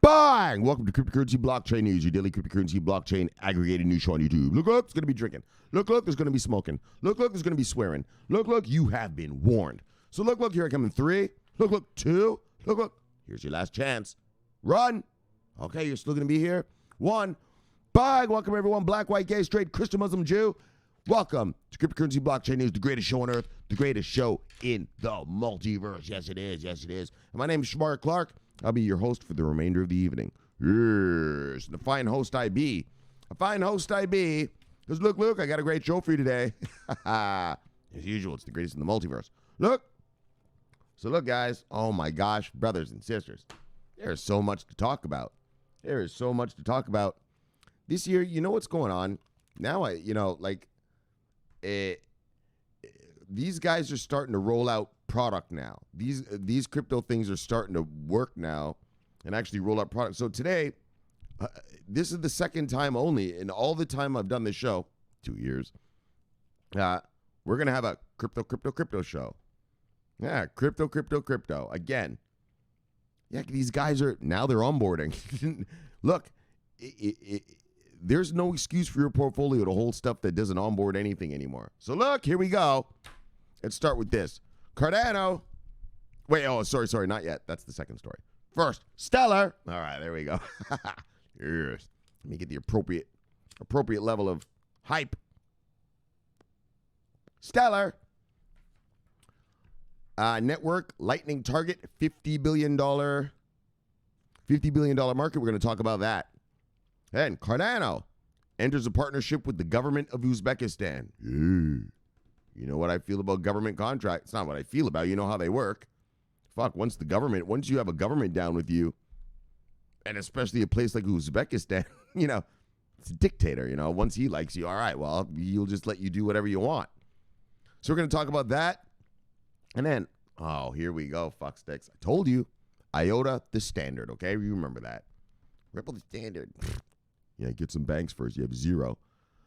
Bang! Welcome to Cryptocurrency Blockchain News, your daily cryptocurrency blockchain aggregated news show on YouTube. Look, there's going to be drinking. Look, there's going to be smoking. Look, there's going to be swearing. Look, you have been warned. So look, here I come in 3. Look, 2. Look, here's your last chance. Run. Okay, you're still going to be here. 1. Bang! Welcome, everyone. Black, white, gay, straight, Christian, Muslim, Jew. Welcome to Cryptocurrency Blockchain News, the greatest show on earth, the greatest show in the multiverse. Yes, it is. Yes, it is. And my name is Shomari Clarke. I'll be your host for the remainder of the evening. Yes, the fine host I be. A fine host I be. Because look, I got a great show for you today. As usual, it's the greatest in the multiverse. Look. So look, guys. Oh, my gosh, brothers and sisters. There's so much to talk about. There is so much to talk about. This year, you know what's going on? Now, these guys are starting to roll out product now. These crypto things are starting to work now and actually roll out product. So today, this is the second time only in all the time I've done this show, 2 years, we're going to have a crypto show. Yeah, crypto. Again, yeah, these guys they're onboarding. Look, there's no excuse for your portfolio to hold stuff that doesn't onboard anything anymore. So look, here we go. Let's start with this. Cardano. Wait, sorry, not yet. That's the second story. First, Stellar. All right, there we go. Yes. Let me get the appropriate level of hype. Stellar. Network, Lightning Target, $50 billion market. We're going to talk about that. And Cardano enters a partnership with the government of Uzbekistan. Yeah. You know what I feel about government contracts? It's not what I feel about. You know how they work. Fuck, once you have a government down with you, and especially a place like Uzbekistan, it's a dictator, Once he likes you, all right, well, he'll just let you do whatever you want. So we're going to talk about that. And then, here we go, fuck sticks. I told you, IOTA, the standard, okay? You remember that. Ripple the standard. Yeah, get some banks first. You have 0.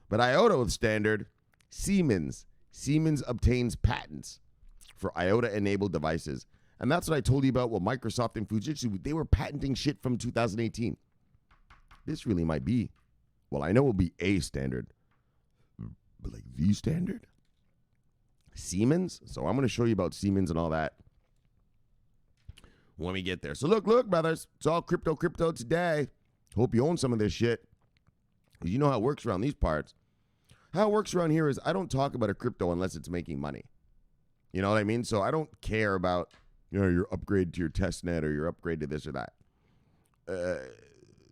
But IOTA with standard, Siemens obtains patents for IOTA-enabled devices. And that's what I told you about with Microsoft and Fujitsu. They were patenting shit from 2018. This really might be, well, I know it will be a standard, but like the standard? Siemens? So I'm going to show you about Siemens and all that when we get there. So look, brothers. It's all crypto today. Hope you own some of this shit. You know how it works around these parts. How it works around here is I don't talk about a crypto unless it's making money. You know what I mean? So I don't care about, your upgrade to your test net or your upgrade to this or that.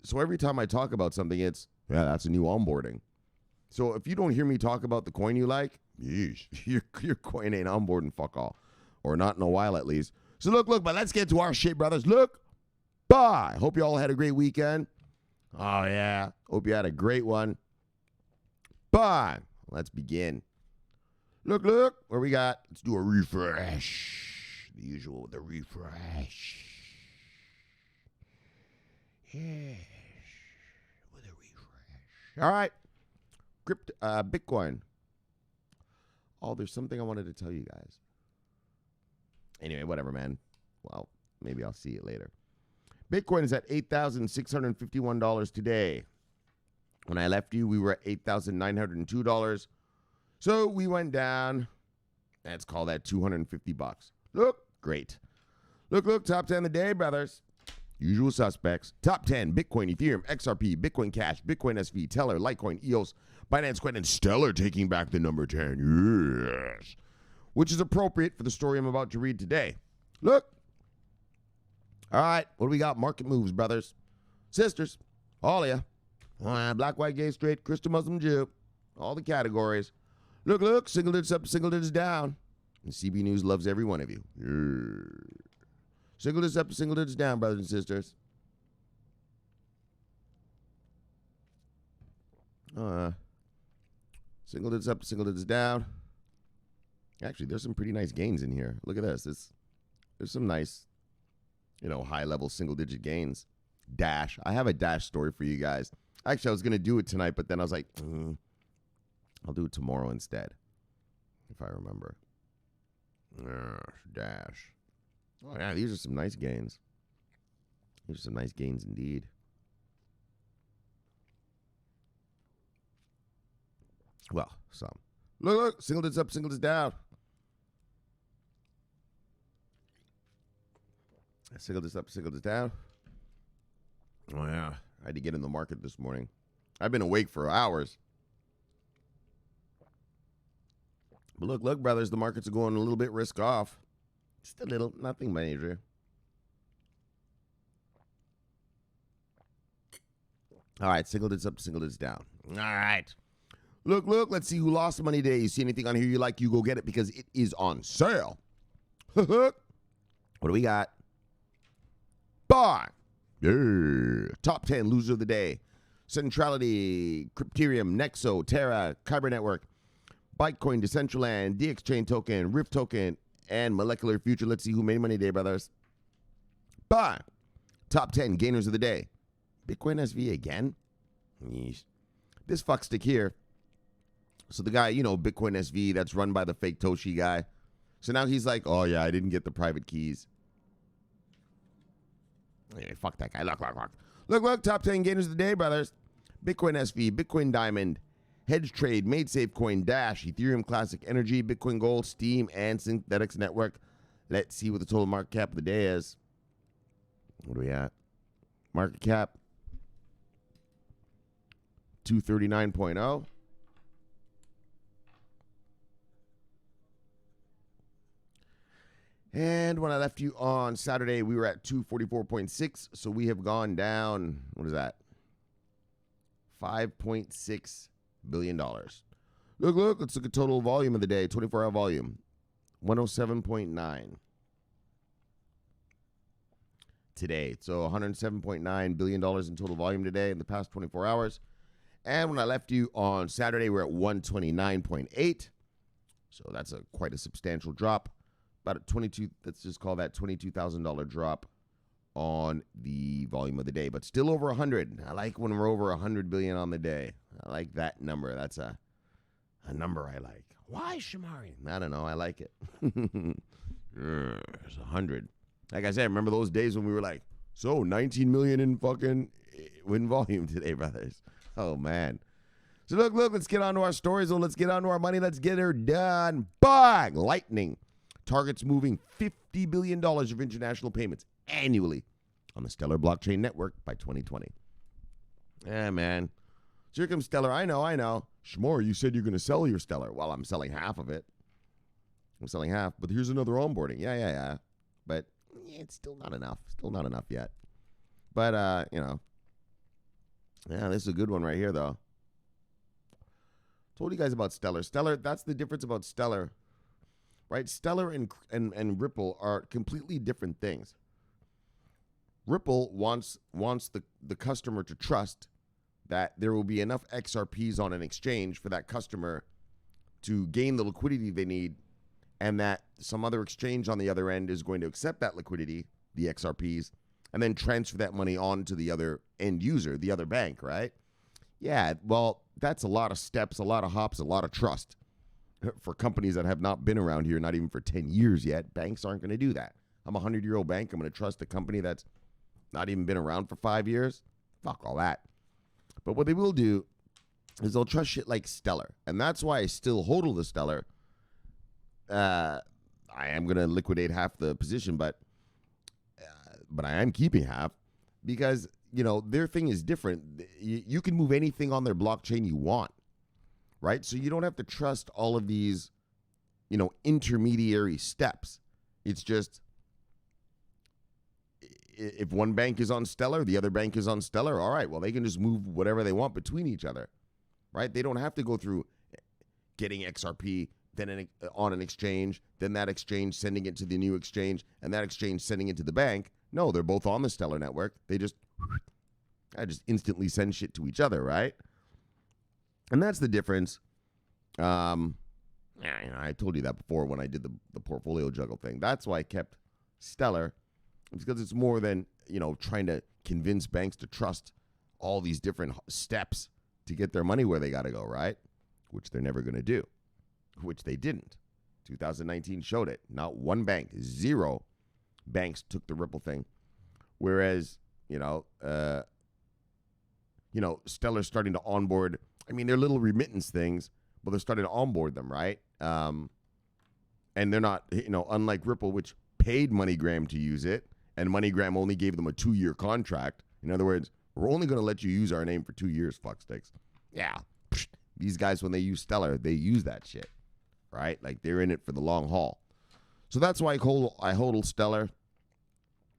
So every time I talk about something, it's, that's a new onboarding. So if you don't hear me talk about the coin you like, yeesh, your coin ain't onboarding fuck all. Or not in a while at least. So look, but let's get to our shit, brothers. Look, bye. Hope you all had a great weekend. Oh, yeah. Hope you had a great one. Bye. Let's begin. Look. What we got? Let's do a refresh. The usual with the refresh. Yes. With a refresh. All right. Bitcoin. Oh, there's something I wanted to tell you guys. Anyway, whatever, man. Well, maybe I'll see it later. Bitcoin is at $8,651 today. When I left you, we were at $8,902. So we went down. Let's call that $250. Look, great. Look, top 10 of the day, brothers. Usual suspects. Top 10, Bitcoin, Ethereum, XRP, Bitcoin Cash, Bitcoin SV, Teller, Litecoin, EOS, Binance Coin, and Stellar taking back the number 10. Yes. Which is appropriate for the story I'm about to read today. Look. All right, what do we got? Market moves, brothers. Sisters, all of you. Black, white, gay, straight, Christian, Muslim, Jew. All the categories. Look, single digits up, single digits down. And CB News loves every one of you. Yeah. Single digits up, single digits down, brothers and sisters. Single digits up, single digits down. Actually, there's some pretty nice gains in here. Look at this. There's some nice, high-level single-digit gains. Dash. I have a Dash story for you guys. Actually, I was going to do it tonight, but then I was like, I'll do it tomorrow instead, if I remember. Dash. Oh, yeah, these are some nice gains. Here's some nice gains indeed. Well, some. Look, single digits up, single digits down. Single digits up, single digits down. Oh, yeah. I had to get in the market this morning. I've been awake for hours. But look, brothers, the markets are going a little bit risk off. Just a little, nothing major. All right, single digits up, single digits down. All right. Look, let's see who lost money today. You see anything on here you like, you go get it because it is on sale. What do we got? Buy. Yeah. Top 10 loser of the day. Centrality, Crypterium, Nexo, Terra, Kyber Network, Bitcoin, Decentraland, DX Chain Token, Rift Token, and Molecular Future. Let's see who made money today, brothers. Buy. Top 10 gainers of the day. Bitcoin SV again? Yeesh. This fuckstick here. So the guy, Bitcoin SV, that's run by the fake Toshi guy. So now he's like, oh, yeah, I didn't get the private keys. Anyway, fuck that guy. Look, top 10 gainers of the day, brothers. Bitcoin SV, Bitcoin Diamond, Hedge Trade, MadeSafe Coin, Dash, Ethereum Classic Energy, Bitcoin Gold, Steam, and Synthetics Network. Let's see what the total market cap of the day is. What are we at? Market cap 239.0. And when I left you on Saturday, we were at 244.6. So we have gone down, what is that? $5.6 billion. Look, let's look at total volume of the day, 24-hour volume, 107.9. Today. So $107.9 billion in total volume today in the past 24 hours. And when I left you on Saturday, we're at 129.8. So that's quite a substantial drop. About a 22, let's just call that $22,000 drop on the volume of the day, but still over 100. I like when we're over 100 billion on the day. I like that number. That's a number I like. Why, Shomari? I don't know. I like it. It's 100. Like I said, remember those days when we were like, so 19 million in fucking win volume today, brothers. Oh, man. So look, let's get on to our stories. Let's get on to our money. Let's get her done. Bang! Lightning Targets moving $50 billion of international payments annually on the Stellar blockchain network by 2020. Yeah, man. So here comes Stellar. I know. Shmore, you said you're going to sell your Stellar. Well, I'm selling half of it. I'm selling half, but here's another onboarding. Yeah. But it's still not enough. Still not enough yet. But, yeah, this is a good one right here, though. Told you guys about Stellar. Stellar, that's the difference about Stellar. Right? Stellar and Ripple are completely different things. Ripple wants the customer to trust that there will be enough XRPs on an exchange for that customer to gain the liquidity they need, and that some other exchange on the other end is going to accept that liquidity, the XRPs, and then transfer that money on to the other end user, the other bank, right? Yeah, well, that's a lot of steps, a lot of hops, a lot of trust. For companies that have not been around here, not even for 10 years yet, banks aren't going to do that. I'm a 100-year-old bank. I'm going to trust a company that's not even been around for 5 years. Fuck all that. But what they will do is they'll trust shit like Stellar. And that's why I still hodl the Stellar. I am going to liquidate half the position, but I am keeping half because, their thing is different. You can move anything on their blockchain you want. Right? So you don't have to trust all of these, intermediary steps. It's just, if one bank is on Stellar, the other bank is on Stellar, all right, well, they can just move whatever they want between each other, right? They don't have to go through getting XRP, then on an exchange, then that exchange sending it to the new exchange, and that exchange sending it to the bank. No, they're both on the Stellar network. They just instantly send shit to each other, right? And that's the difference. I told you that before when I did the portfolio juggle thing. That's why I kept Stellar. It's because it's more than, trying to convince banks to trust all these different steps to get their money where they got to go, right? Which they're never going to do, which they didn't. 2019 showed it. Not one bank, 0 banks took the Ripple thing. Whereas Stellar's starting to onboard. I mean, they're little remittance things, but they're starting to onboard them, right? And they're not, unlike Ripple, which paid MoneyGram to use it, and MoneyGram only gave them a 2-year contract. In other words, we're only going to let you use our name for 2 years, fucksticks. Yeah. These guys, when they use Stellar, they use that shit, right? Like, they're in it for the long haul. So that's why I hodl Stellar.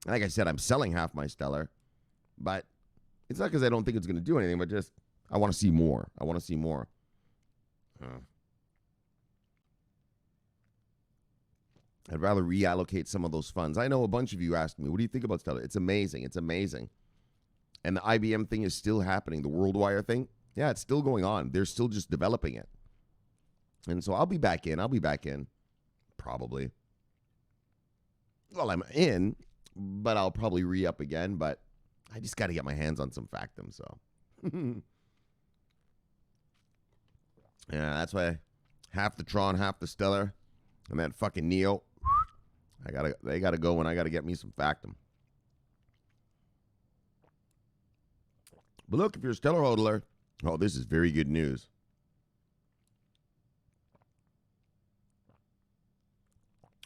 Like I said, I'm selling half my Stellar, but it's not because I don't think it's going to do anything, but just I want to see more. I'd rather reallocate some of those funds. I know a bunch of you asked me, what do you think about Stellar? It's amazing. And the IBM thing is still happening. The WorldWire thing, yeah, it's still going on. They're still just developing it. And so I'll be back in, probably. Well, I'm in, but I'll probably re-up again, but I just got to get my hands on some Factum, so. Yeah, that's why half the Tron, half the Stellar, and that fucking Neo. They gotta go, and I gotta get me some Factum. But look, if you're a Stellar hodler, oh, this is very good news.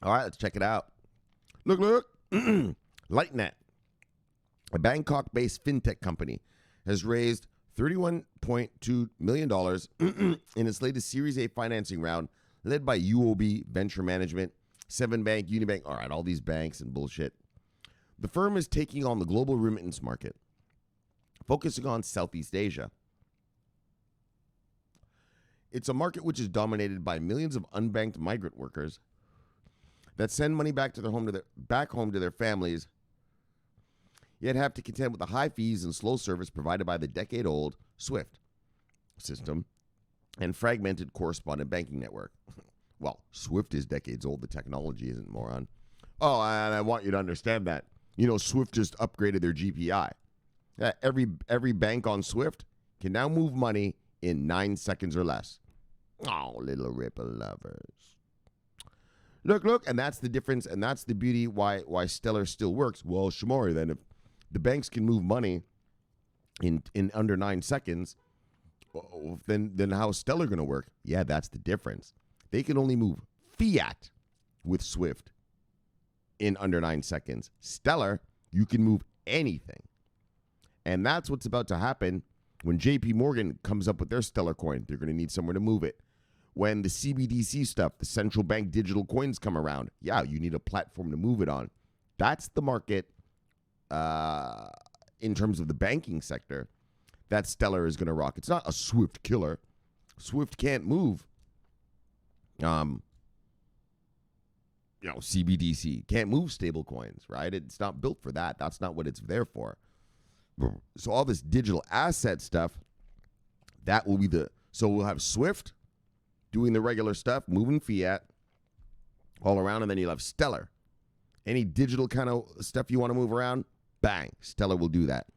All right, let's check it out. Look. Lightnet, a Bangkok-based fintech company, has raised $31.2 million in its latest Series A financing round, led by UOB Venture Management, 7bank, Unibank, all right, all these banks and bullshit. The firm is taking on the global remittance market, focusing on Southeast Asia. It's a market which is dominated by millions of unbanked migrant workers that send money back home to their families, yet have to contend with the high fees and slow service provided by the decade-old SWIFT system and fragmented correspondent banking network. Well, SWIFT is decades old. The technology isn't, moron. Oh, and I want you to understand that. SWIFT just upgraded their GPI. Every bank on SWIFT can now move money in 9 seconds or less. Oh, little Ripple lovers. Look, and that's the difference, and that's the beauty why Stellar still works. Well, Shomari, then, if the banks can move money in under 9 seconds, then how's Stellar going to work? Yeah, that's the difference. They can only move fiat with SWIFT in under 9 seconds. Stellar, you can move anything. And that's what's about to happen when JP Morgan comes up with their Stellar coin. They're going to need somewhere to move it. When the CBDC stuff, the central bank digital coins come around, yeah, you need a platform to move it on. That's the market in terms of the banking sector that Stellar is going to rock. It's not a SWIFT killer. SWIFT can't move. CBDC can't move stable coins, right? It's not built for that. That's not what it's there for. So all this digital asset stuff, that will be so we'll have SWIFT doing the regular stuff, moving fiat all around, and then you'll have Stellar. Any digital kind of stuff you want to move around, bang, Stellar will do that.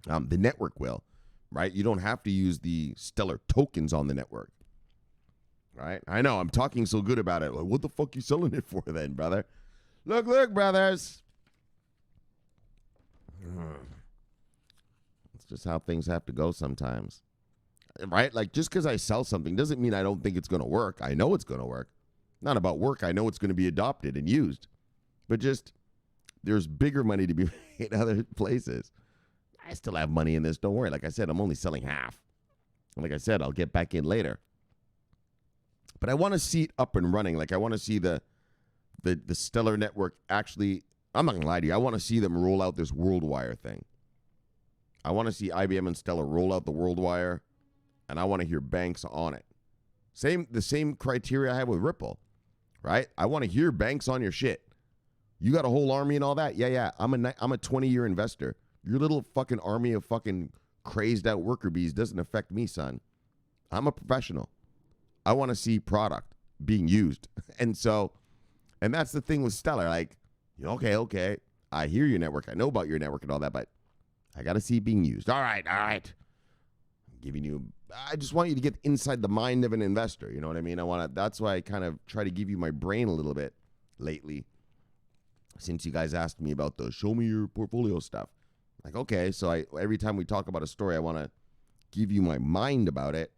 The network will, right? You don't have to use the Stellar tokens on the network, right? I know, I'm talking so good about it. Like, what the fuck you selling it for then, brother? Look, brothers. It's just how things have to go sometimes. Right? Like, just because I sell something doesn't mean I don't think it's going to work. I know it's going to work. Not about work. I know it's going to be adopted and used. But just, there's bigger money to be made other places. I still have money in this. Don't worry. Like I said, I'm only selling half. And like I said, I'll get back in later. But I want to see it up and running. Like, I want to see the Stellar network actually, I'm not going to lie to you, I want to see them roll out this WorldWire thing. I want to see IBM and Stellar roll out the WorldWire. And I want to hear banks on it. The same criteria I have with Ripple, right? I want to hear banks on your shit. You got a whole army and all that? Yeah. I'm a 20-year investor. Your little fucking army of fucking crazed out worker bees doesn't affect me, son. I'm a professional. I want to see product being used. And that's the thing with Stellar. Like, okay. I hear your network. I know about your network and all that, but I got to see it being used. All right. I just want you to get inside the mind of an investor. You know what I mean? That's why I kind of try to give you my brain a little bit lately. Since you guys asked me about the show me your portfolio stuff. Like, okay, so every time we talk about a story, I want to give you my mind about it,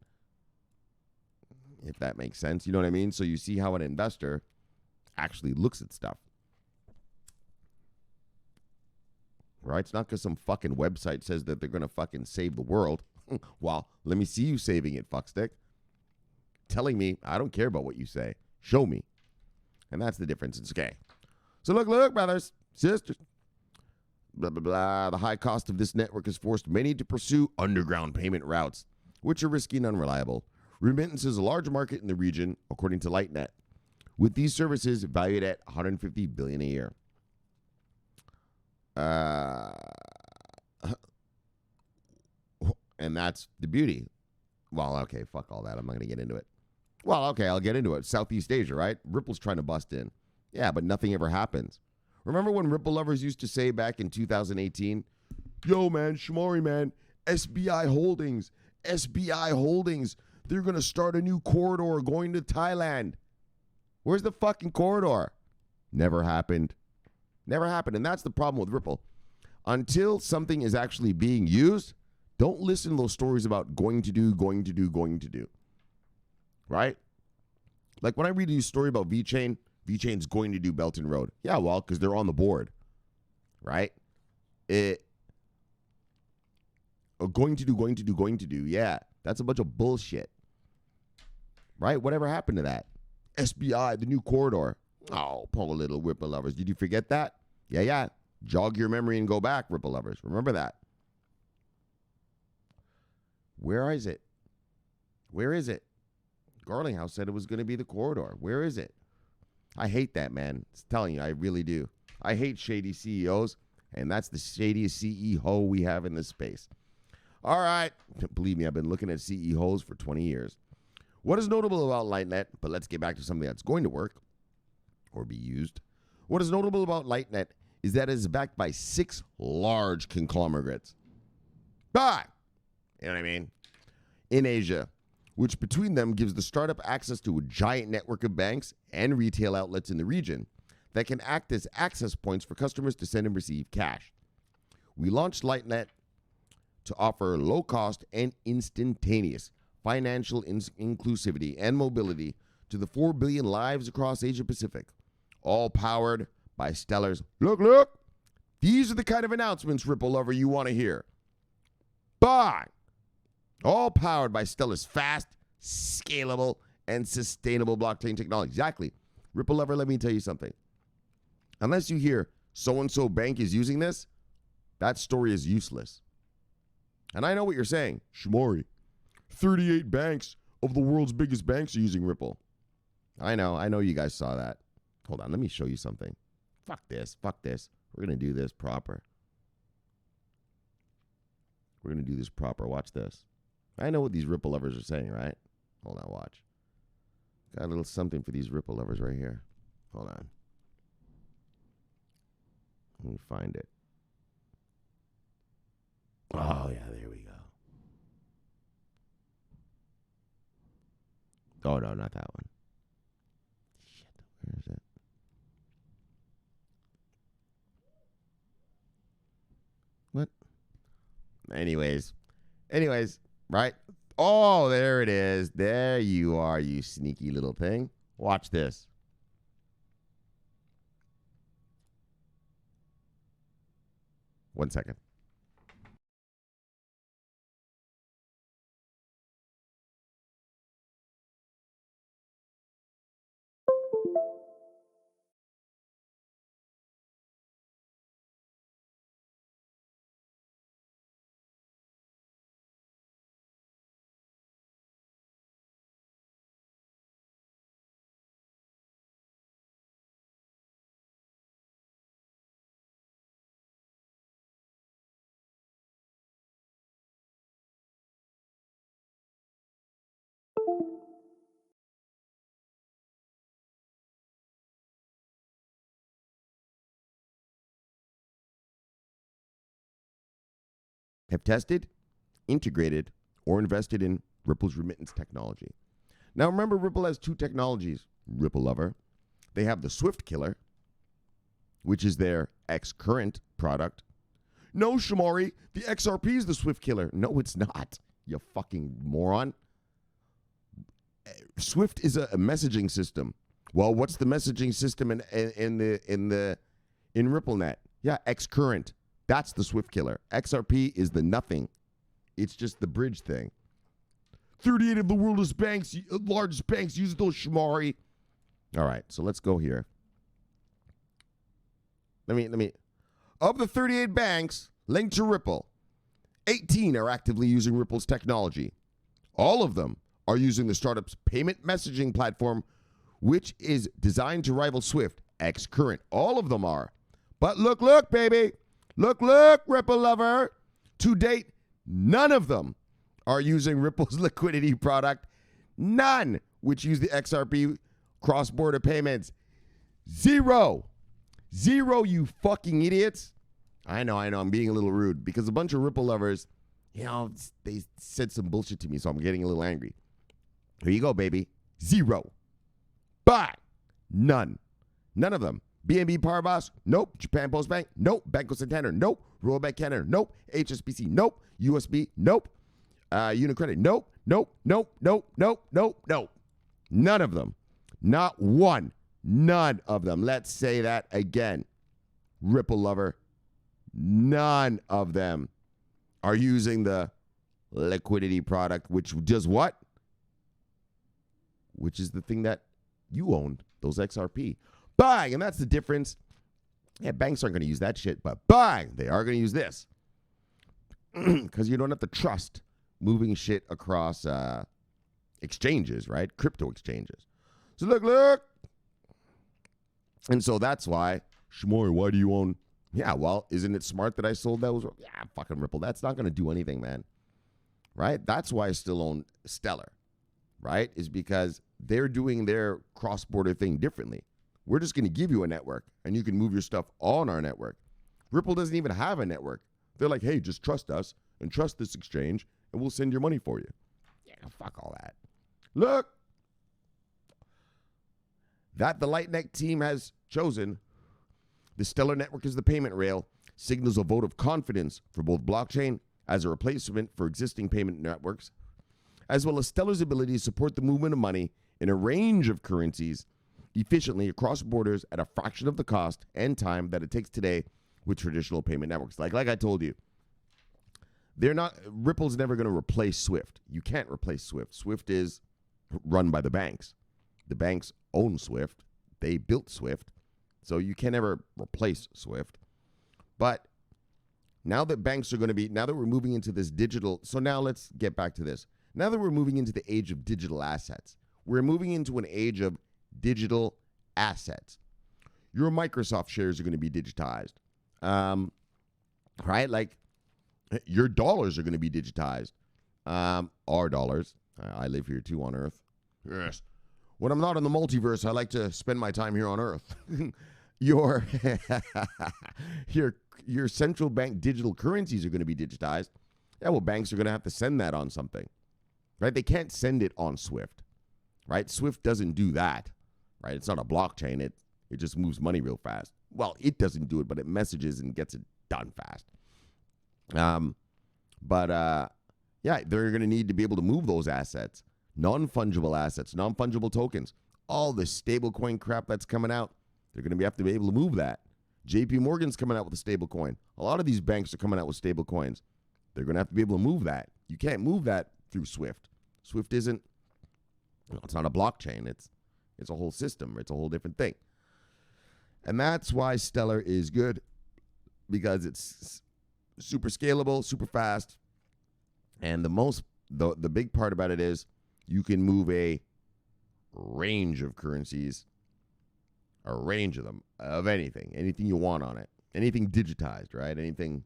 if that makes sense. You know what I mean? So you see how an investor actually looks at stuff. Right? It's not because some fucking website says that they're going to fucking save the world. Well, let me see you saving it, fuckstick. Telling me, I don't care about what you say. Show me. And that's the difference. It's okay. So look, brothers, sisters. Blah, blah, blah. The high cost of this network has forced many to pursue underground payment routes, which are risky and unreliable. Remittance is a large market in the region, according to Lightnet, with these services valued at $150 billion a year. And that's the beauty. Well, okay, fuck all that. I'm not going to get into it. Well, okay, I'll get into it. Southeast Asia, right? Ripple's trying to bust in. Yeah, but nothing ever happens. Remember when Ripple lovers used to say back in 2018, yo, man, Shomari, man, SBI Holdings, they're going to start a new corridor going to Thailand. Where's the fucking corridor? Never happened. Never happened. And that's the problem with Ripple. Until something is actually being used, don't listen to those stories about going to do. Right? Like when I read a story about VeChain's going to do Belt and Road. Yeah, well, because they're on the board. Right? Going to do. Yeah, that's a bunch of bullshit. Right? Whatever happened to that? SBI, the new corridor. Oh, poor little Ripple lovers. Did you forget that? Yeah. Jog your memory and go back, Ripple lovers. Remember that. Where is it? Garlinghouse said it was going to be the corridor. Where is it? I hate that, man. It's telling you, I really do. I hate shady CEOs, and that's the shadiest CEO we have in this space. All right. Believe me, I've been looking at CEOs for 20 years. What is notable about Lightnet, but let's get back to something that's going to work or be used. What is notable about Lightnet is that it is backed by 6 large conglomerates. Bye! You know what I mean? In Asia, which between them gives the startup access to a giant network of banks and retail outlets in the region that can act as access points for customers to send and receive cash. We launched Lightnet to offer low-cost and instantaneous financial inclusivity and mobility to the 4 billion lives across Asia-Pacific, all powered by Stellar's. Look! These are the kind of announcements, Ripple lover, you want to hear. Bye! All powered by Stellar's fast, scalable, and sustainable blockchain technology. Exactly. Ripple lover, let me tell you something. Unless you hear so-and-so bank is using this, that story is useless. And I know what you're saying. Shomari, 38 banks of the world's biggest banks are using Ripple. I know you guys saw that. Hold on, let me show you something. Fuck this. We're going to do this proper. Watch this. I know what these Ripple lovers are saying, right? Hold on, watch. Got a little something for these Ripple lovers right here. Hold on. Let me find it. Oh, yeah, there we go. Oh, no, not that one. Shit, where is it? What? Anyways, right? Oh, there it is. There you are, you sneaky little thing. Watch this. One second. Have tested, integrated, or invested in Ripple's remittance technology. Now remember, Ripple has 2 technologies, Ripple lover. They have the Swift Killer, which is their X-Current product, No, Shomari, the XRP is the Swift killer. No, it's not, you fucking moron. Swift is a messaging system. Well, what's the messaging system in RippleNet? Yeah, Xcurrent. That's the Swift killer. XRP is the nothing. It's just the bridge thing. 38 of the world's banks, largest banks, use those, Shomari. All right, so let's go here. Let me. Of the 38 banks linked to Ripple, 18 are actively using Ripple's technology. All of them are using the startup's payment messaging platform, which is designed to rival Swift, Xcurrent. All of them are. But look, baby. Look, Ripple lover. To date, none of them are using Ripple's liquidity product. None which use the XRP cross-border payments. Zero, you fucking idiots. I know, I'm being a little rude because a bunch of Ripple lovers, they said some bullshit to me, so I'm getting a little angry. Here you go, baby. Zero. But none of them. BNB Paribas, nope. Japan Post Bank, nope. Banco Santander, nope. Royal Bank Canada, nope. HSBC, nope. USB, nope. Unicredit, nope. None of them. Not one. None of them. Let's say that again. Ripple lover, none of them are using the liquidity product, which does what? Which is the thing that you own, those XRP. Bang! And that's the difference. Yeah, banks aren't going to use that shit, but bang! They are going to use this. Because you don't have to trust moving shit across exchanges, right? Crypto exchanges. So look. And so that's why, Shomari, why do you own? Yeah, well, isn't it smart that I sold those? Yeah, fucking Ripple. That's not going to do anything, man. Right? That's why I still own Stellar. Right? Is because they're doing their cross-border thing differently. We're just going to give you a network, and you can move your stuff on our network. Ripple doesn't even have a network. They're like, hey, just trust us and trust this exchange, and we'll send your money for you. Yeah, fuck all that. Look. That the Lightnet team has chosen. The Stellar network is the payment rail, signals a vote of confidence for both blockchain as a replacement for existing payment networks, as well as Stellar's ability to support the movement of money in a range of currencies efficiently across borders at a fraction of the cost and time that it takes today with traditional payment networks. Like I told you, Ripple's never going to replace Swift. You can't replace Swift. Swift is run by the banks. The banks own Swift. They built Swift. So you can never replace Swift. But now that we're moving into this digital, so now let's get back to this. Now that we're moving into the age of digital assets, we're moving into an age of digital assets. Your Microsoft shares are going to be digitized. Right? Like your dollars are going to be digitized. Our dollars. I live here too on Earth. Yes. When I'm not in the multiverse, I like to spend my time here on Earth. Your central bank digital currencies are going to be digitized. Yeah, well, banks are going to have to send that on something. Right? They can't send it on Swift. Right? Swift doesn't do that. Right? It's not a blockchain. It just moves money real fast. Well, it doesn't do it, but it messages and gets it done fast. Yeah, they're going to need to be able to move those assets. Non-fungible assets, non-fungible tokens, all the stablecoin crap that's coming out, they're going to have to be able to move that. JP Morgan's coming out with a stablecoin. A lot of these banks are coming out with stablecoins. They're going to have to be able to move that. You can't move that through Swift. Swift isn't, it's not a blockchain. It's a whole system. It's a whole different thing. And that's why Stellar is good, because it's super scalable, super fast. And the big part about it is you can move a range of currencies, a range of them, of anything you want on it, anything digitized, right? Anything,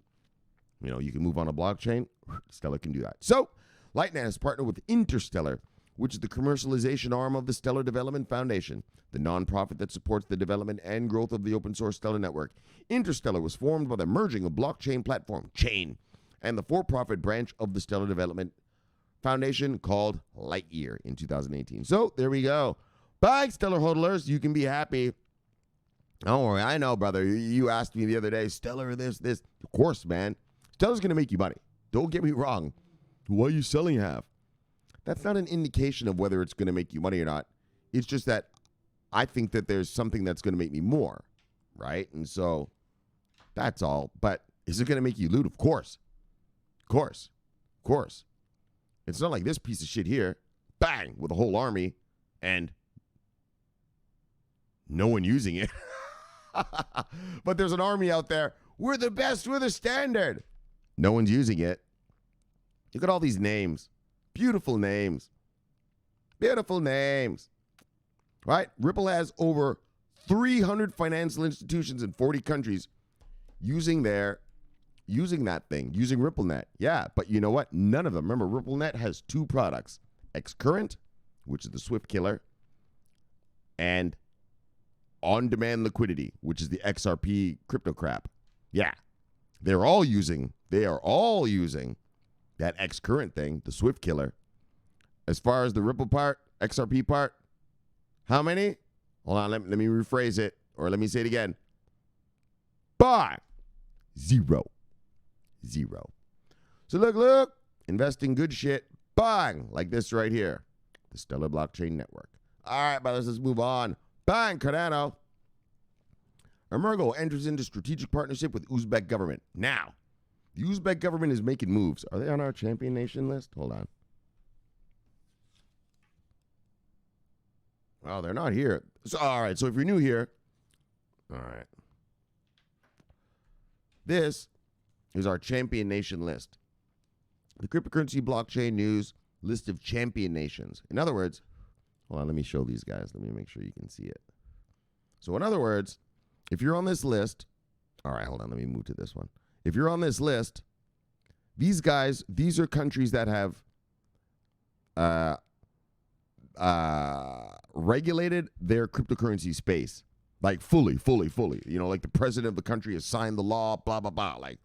you can move on a blockchain. Stellar can do that. So Lightnet has partnered with Interstellar, which is the commercialization arm of the Stellar Development Foundation, the nonprofit that supports the development and growth of the open source Stellar network. Interstellar was formed by the merging of blockchain platform Chain and the for-profit branch of the Stellar Development Foundation called Lightyear in 2018. So there we go. Bye, Stellar hodlers. You can be happy. Don't worry. I know, brother. You asked me the other day, Stellar, this. Of course, man. Stellar's going to make you money. Don't get me wrong. Why are you selling half? That's not an indication of whether it's going to make you money or not. It's just that I think that there's something that's going to make me more, right? And so that's all. But is it going to make you loot? Of course. Of course. Of course. It's not like this piece of shit here, bang, with a whole army and no one using it. But there's an army out there. We're the best. We're the standard. No one's using it. Look at all these names. Beautiful names. Beautiful names. Right? Ripple has over 300 financial institutions in 40 countries using that thing, using RippleNet. Yeah, but you know what? None of them. Remember, RippleNet has two products. Xcurrent, which is the Swift killer, and on-demand liquidity, which is the XRP crypto crap. Yeah. They are all using that Xcurrent thing, the Swift killer. As far as the Ripple part, XRP part, how many? Hold on, let me rephrase it, or let me say it again. Bye. Zero. So look, invest in good shit. Bang, like this right here. The Stellar Blockchain Network. All right, brothers, let's move on. Bang, Cardano. Emurgo enters into strategic partnership with Uzbek government. Now, the Uzbek government is making moves. Are they on our champion nation list? Hold on. Oh, they're not here. So, all right, so if you're new here, all right. This is our champion nation list. The cryptocurrency blockchain news list of champion nations. In other words, hold on, let me show these guys. Let me make sure you can see it. So in other words, if you're on this list, all right, hold on, let me move to this one. If you're on this list, these guys, these are countries that have regulated their cryptocurrency space. Like fully. You know, like the president of the country has signed the law, blah, blah, blah. Like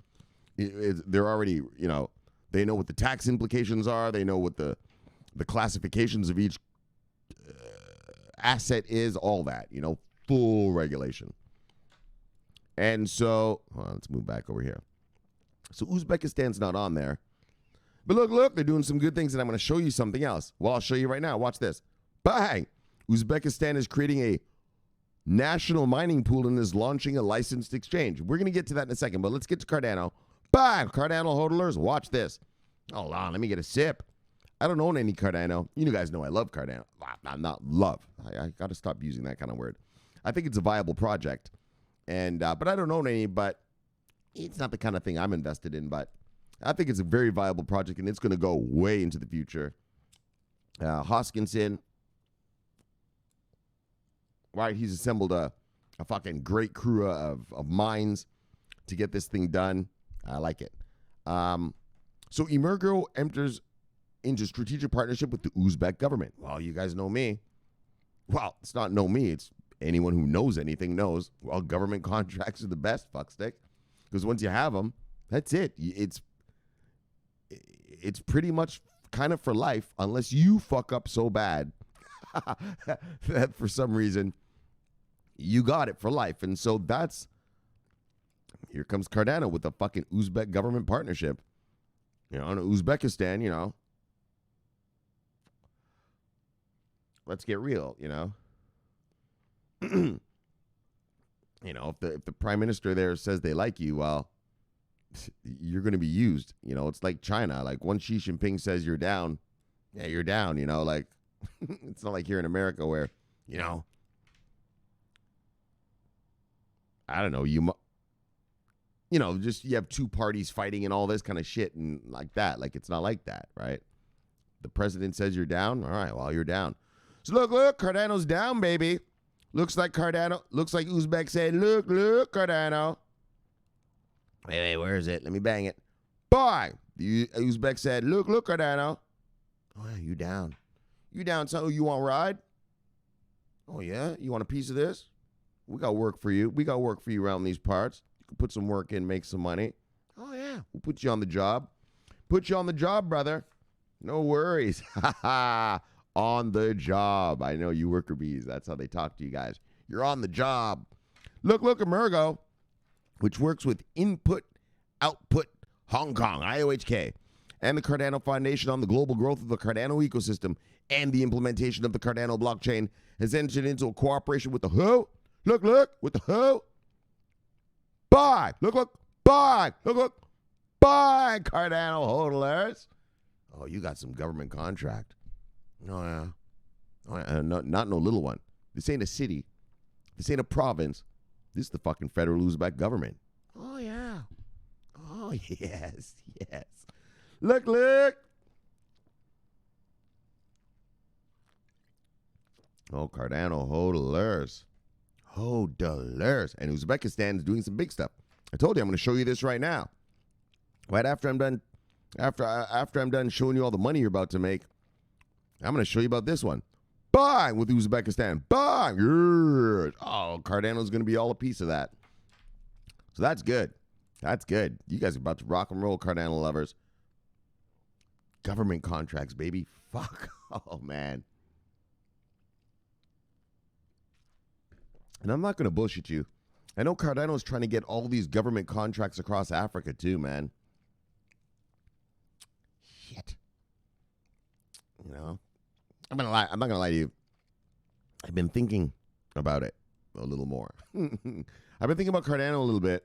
they're already, you know, they know what the tax implications are. They know what the classifications of each asset is, all that, you know, full regulation. And so, hold on, let's move back over here. So Uzbekistan's not on there. But look, they're doing some good things, and I'm going to show you something else. Well, I'll show you right now. Watch this. Bang! Uzbekistan is creating a national mining pool and is launching a licensed exchange. We're going to get to that in a second, but let's get to Cardano. Bang! Cardano hodlers, watch this. Hold on, let me get a sip. I don't own any Cardano. You guys know I love Cardano. I'm not love. I got to stop using that kind of word. I think it's a viable project, and but I don't own any, but it's not the kind of thing I'm invested in, but I think it's a very viable project, and it's going to go way into the future. Hoskinson, right, he's assembled a fucking great crew of minds to get this thing done. I like it. So Emurgo enters into strategic partnership with the Uzbek government. Well, you guys know me. Well, it's not know me. It's anyone who knows anything knows. Well, government contracts are the best, fuckstick. Because once you have them, that's it. It's pretty much kind of for life, unless you fuck up so bad that for some reason you got it for life. And so that's, here comes Cardano with the fucking Uzbek government partnership. You know, in Uzbekistan, you know, let's get real, you know. You know, if the prime minister there says they like you, well, you're going to be used. You know, it's like China. Like, once Xi Jinping says you're down, yeah, you're down, you know. Like, it's not like here in America where, you know, I don't know, you know, just you have two parties fighting and all this kind of shit and like that. Like, it's not like that, right? The president says you're down. All right, well, you're down. So look, Cardano's down, baby. Looks like Uzbek said, look, Cardano. Wait, where is it? Let me bang it. Bye. The Uzbek said, look, Cardano. Oh, yeah, you down. You down, so you want a ride? Oh, yeah? You want a piece of this? We got work for you. We got work for you around these parts. You can put some work in, make some money. Oh, yeah. We'll put you on the job. Put you on the job, brother. No worries. Ha ha. On the job. I know you worker bees. That's how they talk to you guys. You're on the job. Look, Emurgo, which works with Input Output Hong Kong, IOHK, and the Cardano Foundation on the global growth of the Cardano ecosystem and the implementation of the Cardano blockchain, has entered into a cooperation with the who? Look, with the who? Buy, buy, buy, Cardano hodlers. Oh, you got some government contract. Oh, yeah. Not no little one. This ain't a city. This ain't a province. This is the fucking federal Uzbek government. Oh, yeah. Oh, yes. Look. Oh, Cardano hodlers. And Uzbekistan is doing some big stuff. I told you I'm going to show you this right now. Right after I'm done, after I'm done showing you all the money you're about to make, I'm going to show you about this one. Buy with Uzbekistan. Buy. Oh, Cardano's going to be all a piece of that. So that's good. You guys are about to rock and roll, Cardano lovers. Government contracts, baby. Fuck. Oh, man. And I'm not going to bullshit you. I know Cardano's trying to get all these government contracts across Africa too, man. Shit. You know, I'm not going to lie to you. I've been thinking about it a little more. I've been thinking about Cardano a little bit.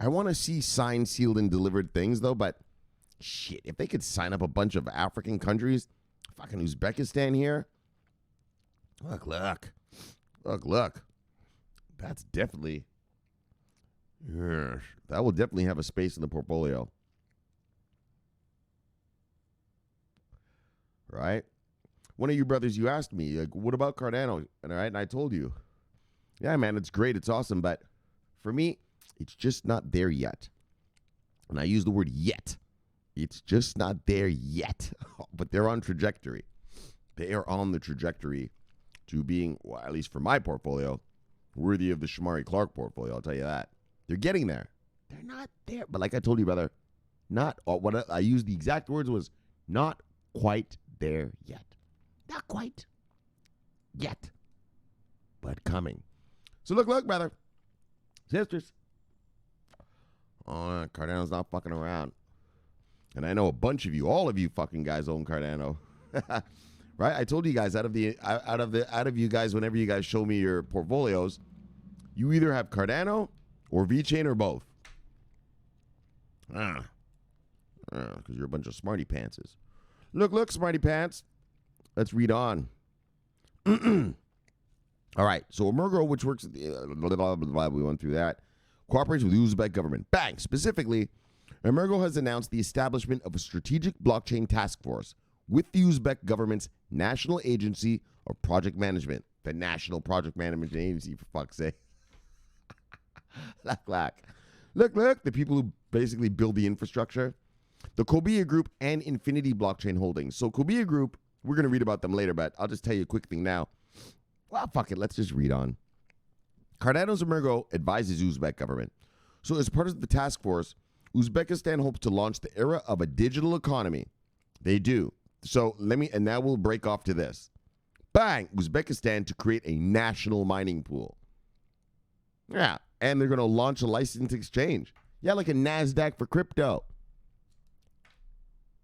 I want to see signed, sealed, and delivered things, though, but shit, if they could sign up a bunch of African countries, fucking Uzbekistan here. Look. That's definitely, that will definitely have a space in the portfolio. Right? One of you brothers, you asked me, like, what about Cardano? And I told you, yeah, man, it's great. It's awesome. But for me, it's just not there yet. And I use the word yet. It's just not there yet. But they're on trajectory. They are on the trajectory to being, well, at least for my portfolio, worthy of the Shomari Clarke portfolio. I'll tell you that. They're getting there. They're not there. But like I told you, brother, what I used the exact words was not quite there yet. Not quite yet. But coming. So look, brother. Sisters. Oh, Cardano's not fucking around. And I know a bunch of you, all of you fucking guys own Cardano. Right? I told you guys out of you guys, whenever you guys show me your portfolios, you either have Cardano or VeChain or both. Because you're a bunch of smarty pantses. Look, smarty pants. Let's read on. All right. So Emurgo, which works at the we went through that. Cooperates with the Uzbek government. Bang! Specifically, Emurgo has announced the establishment of a strategic blockchain task force with the Uzbek government's National Agency of Project Management. The National Project Management Agency, for fuck's sake. Look, the people who basically build the infrastructure. The Kobia Group and Infinity Blockchain Holdings. So Kobia Group, we're going to read about them later, but I'll just tell you a quick thing now. Well, fuck it. Let's just read on. Cardano's Emurgo advises Uzbek government. So as part of the task force, Uzbekistan hopes to launch the era of a digital economy. They do. So and now we'll break off to this. Bang! Uzbekistan to create a national mining pool. Yeah. And they're going to launch a licensed exchange. Yeah, like a NASDAQ for crypto.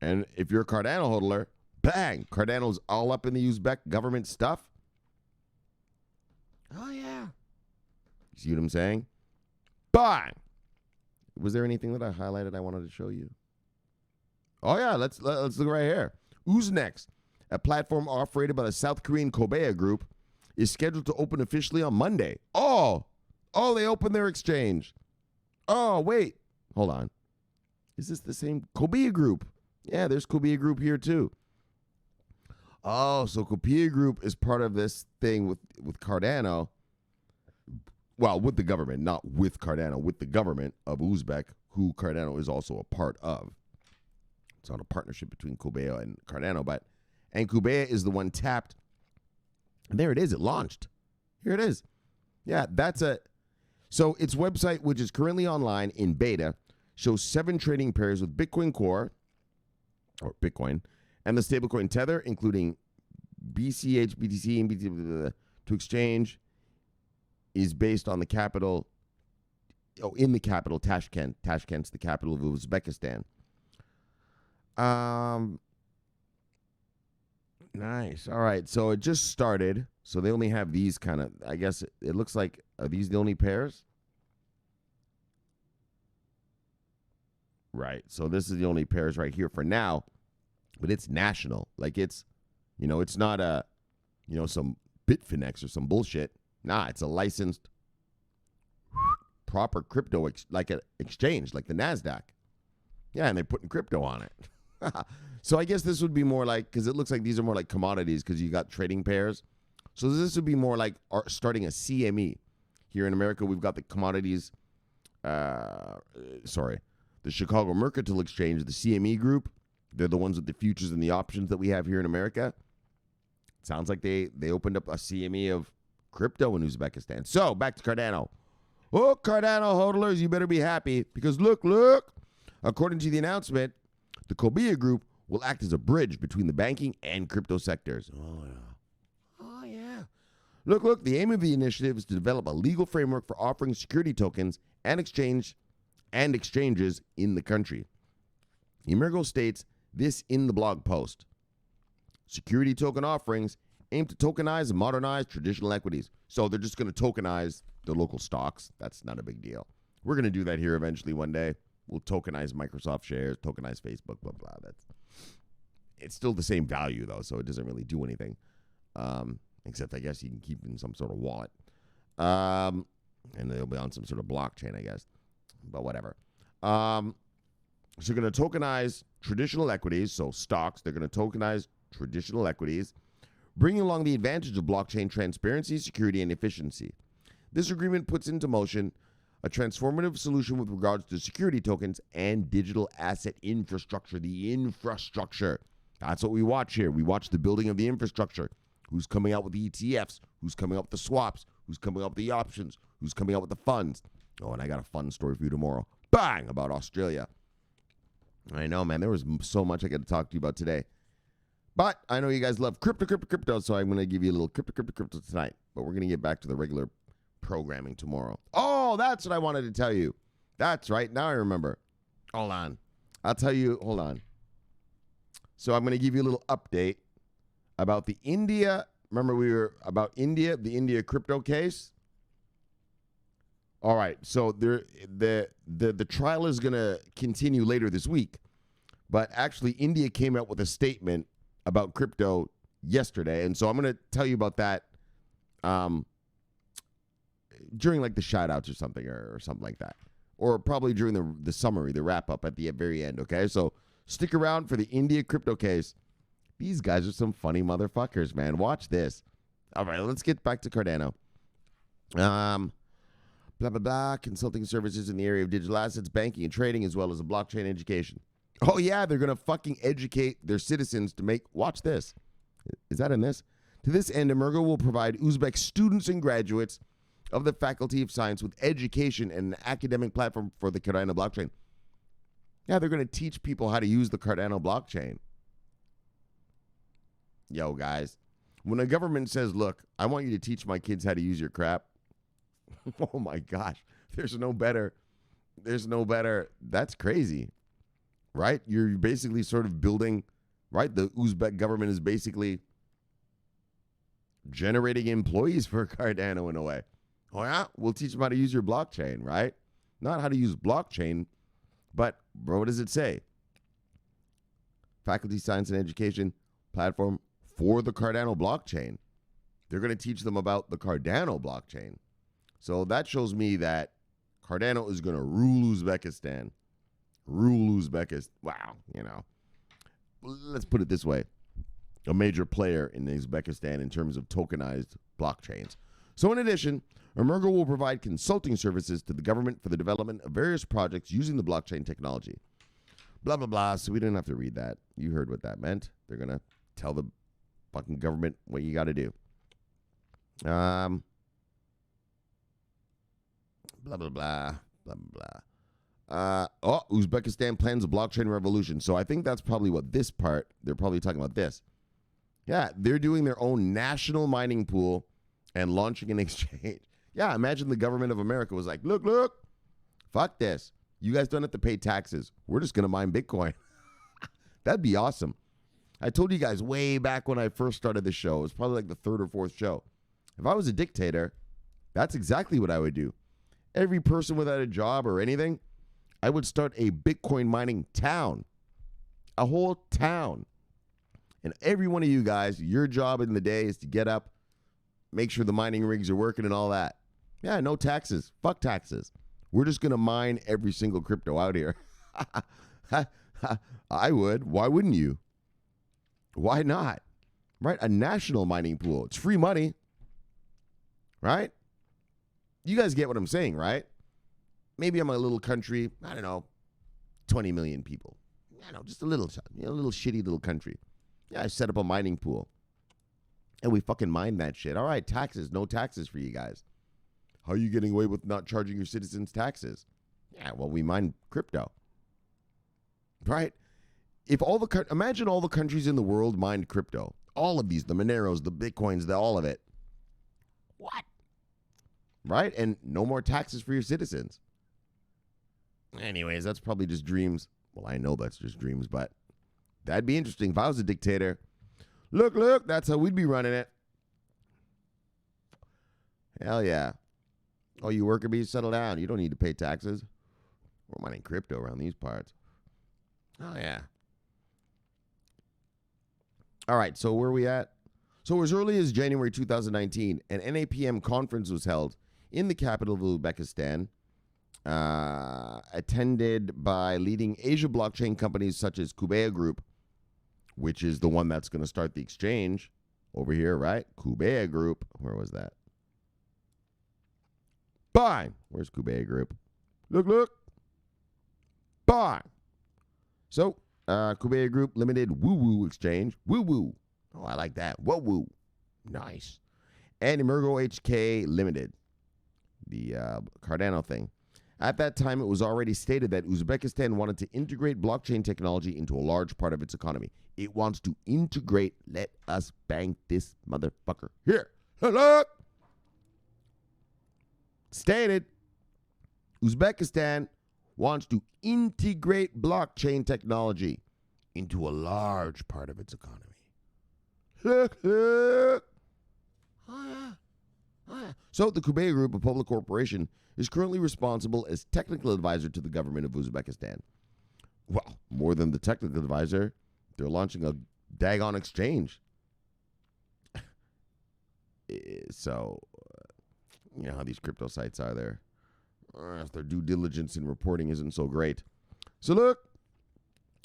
And if you're a Cardano hodler, bang! Cardano's all up in the Uzbek government stuff. Oh, yeah. You see what I'm saying? Bang! Was there anything that I highlighted I wanted to show you? Oh, yeah. Let's look right here. Uznext, a platform operated by the South Korean Kobia Group, is scheduled to open officially on Monday. Oh, they opened their exchange. Oh, wait. Hold on. Is this the same Kobia Group? Yeah, there's Kobia Group here too. Oh, so Kobia Group is part of this thing with Cardano. Well, with the government, not with Cardano, with the government of Uzbek, who Cardano is also a part of. It's not a partnership between Kobia and Cardano, and Kobia is the one tapped. And there it is. It launched. Here it is. Yeah, so its website, which is currently online in beta, shows 7 trading pairs with Bitcoin Core, or Bitcoin, and the stablecoin Tether, including BCH, BTC, and BTC to exchange is based on the capital. Oh, in the capital, Tashkent. Tashkent's the capital of Uzbekistan. Nice. All right. So it just started. So they only have these kind of, I guess it looks like, are these the only pairs? Right. So this is the only pairs right here for now, but it's national. Like it's, it's not some Bitfinex or some bullshit. Nah, it's a licensed proper crypto, like an exchange, like the NASDAQ. Yeah, and they're putting crypto on it. So I guess this would be more like, because it looks like these are more like commodities because you got trading pairs. So this would be more like starting a CME. Here in America, we've got the commodities, the Chicago Mercantile Exchange, the CME group. They're the ones with the futures and the options that we have here in America. It sounds like they opened up a CME of crypto in Uzbekistan. So back to Cardano. Oh, Cardano hodlers, you better be happy because look. According to the announcement, the Kobia Group will act as a bridge between the banking and crypto sectors. Oh, yeah. Look, the aim of the initiative is to develop a legal framework for offering security tokens and exchanges in the country. Emurgo states this in the blog post. Security token offerings aim to tokenize and modernize traditional equities. So they're just going to tokenize the local stocks. That's not a big deal. We're going to do that here eventually one day. We'll tokenize Microsoft shares, tokenize Facebook, blah, blah. It's still the same value, though, so it doesn't really do anything. Except, I guess, you can keep it in some sort of wallet. And they'll be on some sort of blockchain, I guess. But whatever. So they're going to tokenize traditional equities, so stocks. They're going to tokenize traditional equities, bringing along the advantage of blockchain transparency, security, and efficiency. This agreement puts into motion a transformative solution with regards to security tokens and digital asset infrastructure. The infrastructure. That's what we watch here. We watch the building of the infrastructure. Who's coming out with the ETFs? Who's coming up with the swaps? Who's coming up with the options? Who's coming out with the funds? Oh, and I got a fun story for you tomorrow. Bang! About Australia. I know, man. There was so much I got to talk to you about today. But I know you guys love crypto, so I'm going to give you a little crypto tonight. But we're going to get back to the regular programming tomorrow. Oh, that's what I wanted to tell you. That's right. Now I remember. Hold on. I'll tell you. Hold on. So I'm going to give you a little update about the India. Remember we were about India, the India crypto case? All right. So the trial is going to continue later this week. But actually, India came out with a statement about crypto yesterday. And so I'm going to tell you about that during like the shout outs or something or something like that. Or probably during the summary, the wrap up at the very end. Okay. So stick around for the India crypto case. These guys are some funny motherfuckers, man. Watch this. All right. Let's get back to Cardano. Blah, blah, blah. Consulting services in the area of digital assets, banking and trading, as well as a blockchain education. Oh, yeah. They're going to fucking educate their citizens to make. Watch this. Is that in this? To this end, Emurgo will provide Uzbek students and graduates of the Faculty of Science with education and an academic platform for the Cardano blockchain. Yeah, they're going to teach people how to use the Cardano blockchain. Yo, guys, when a government says, look, I want you to teach my kids how to use your crap. Oh, my gosh. There's no better. That's crazy, right? You're basically sort of building, right? The Uzbek government is basically generating employees for Cardano in a way. Oh, yeah? We'll teach them how to use your blockchain, right? Not how to use blockchain, but what does it say? Faculty, Science, and Education platform for the Cardano blockchain. They're going to teach them about the Cardano blockchain. So that shows me that Cardano is going to rule Uzbekistan. Wow, Let's put it this way. A major player in Uzbekistan in terms of tokenized blockchains. So in addition, Emurgo will provide consulting services to the government for the development of various projects using the blockchain technology. Blah, blah, blah. So we didn't have to read that. You heard what that meant. They're going to tell the fucking government what you got to do. Blah, blah, blah. Blah, blah. Uzbekistan plans a blockchain revolution. So I think that's probably what this part, they're probably talking about this. Yeah, they're doing their own national mining pool and launching an exchange. Yeah, imagine the government of America was like, look, fuck this. You guys don't have to pay taxes. We're just going to mine Bitcoin. That'd be awesome. I told you guys way back when I first started the show. It was probably like the third or fourth show. If I was a dictator, that's exactly what I would do. Every person without a job or anything, I would start a Bitcoin mining town. A whole town. And every one of you guys, your job in the day is to get up, make sure the mining rigs are working and all that. Yeah, no taxes. Fuck taxes. We're just going to mine every single crypto out here. I would. Why wouldn't you? Why not? Right? A national mining pool. It's free money. Right? You guys get what I'm saying, right? Maybe I'm a little country, I don't know, 20 million people. I don't know, just a little shitty little country. Yeah, I set up a mining pool. And we fucking mine that shit. All right, taxes. No taxes for you guys. How are you getting away with not charging your citizens taxes? Yeah, well, we mine crypto. Right? Imagine all the countries in the world mined crypto. All of these, the Moneros, the Bitcoins, all of it. What? Right? And no more taxes for your citizens. Anyways, that's probably just dreams. Well, I know that's just dreams, but that'd be interesting if I was a dictator. Look, that's how we'd be running it. Hell yeah. Oh, you worker bees, settle down. You don't need to pay taxes. We're mining crypto around these parts. Oh, yeah. All right, so where are we at? So as early as January 2019, an NAPM conference was held in the capital of Uzbekistan, attended by leading Asia blockchain companies such as Kubea Group, which is the one that's going to start the exchange over here, right? Kubea Group. Where was that? Bye. Where's Kubea Group? Look. Bye. So, Kubea Group Limited Woo Exchange. Woo. Oh, I like that. Woo. Nice. And Emurgo HK Limited. The Cardano thing. At that time, it was already stated that Uzbekistan wanted to integrate blockchain technology into a large part of its economy. It wants to integrate. Let us bang this motherfucker. Here. Look. Stated, Uzbekistan wants to integrate blockchain technology into a large part of its economy. Look. Oh, yeah. So the Kubea Group, a public corporation, is currently responsible as technical advisor to the government of Uzbekistan. Well, more than the technical advisor, they're launching a daggone exchange. So, you know how these crypto sites are there. If their due diligence in reporting isn't so great. So look,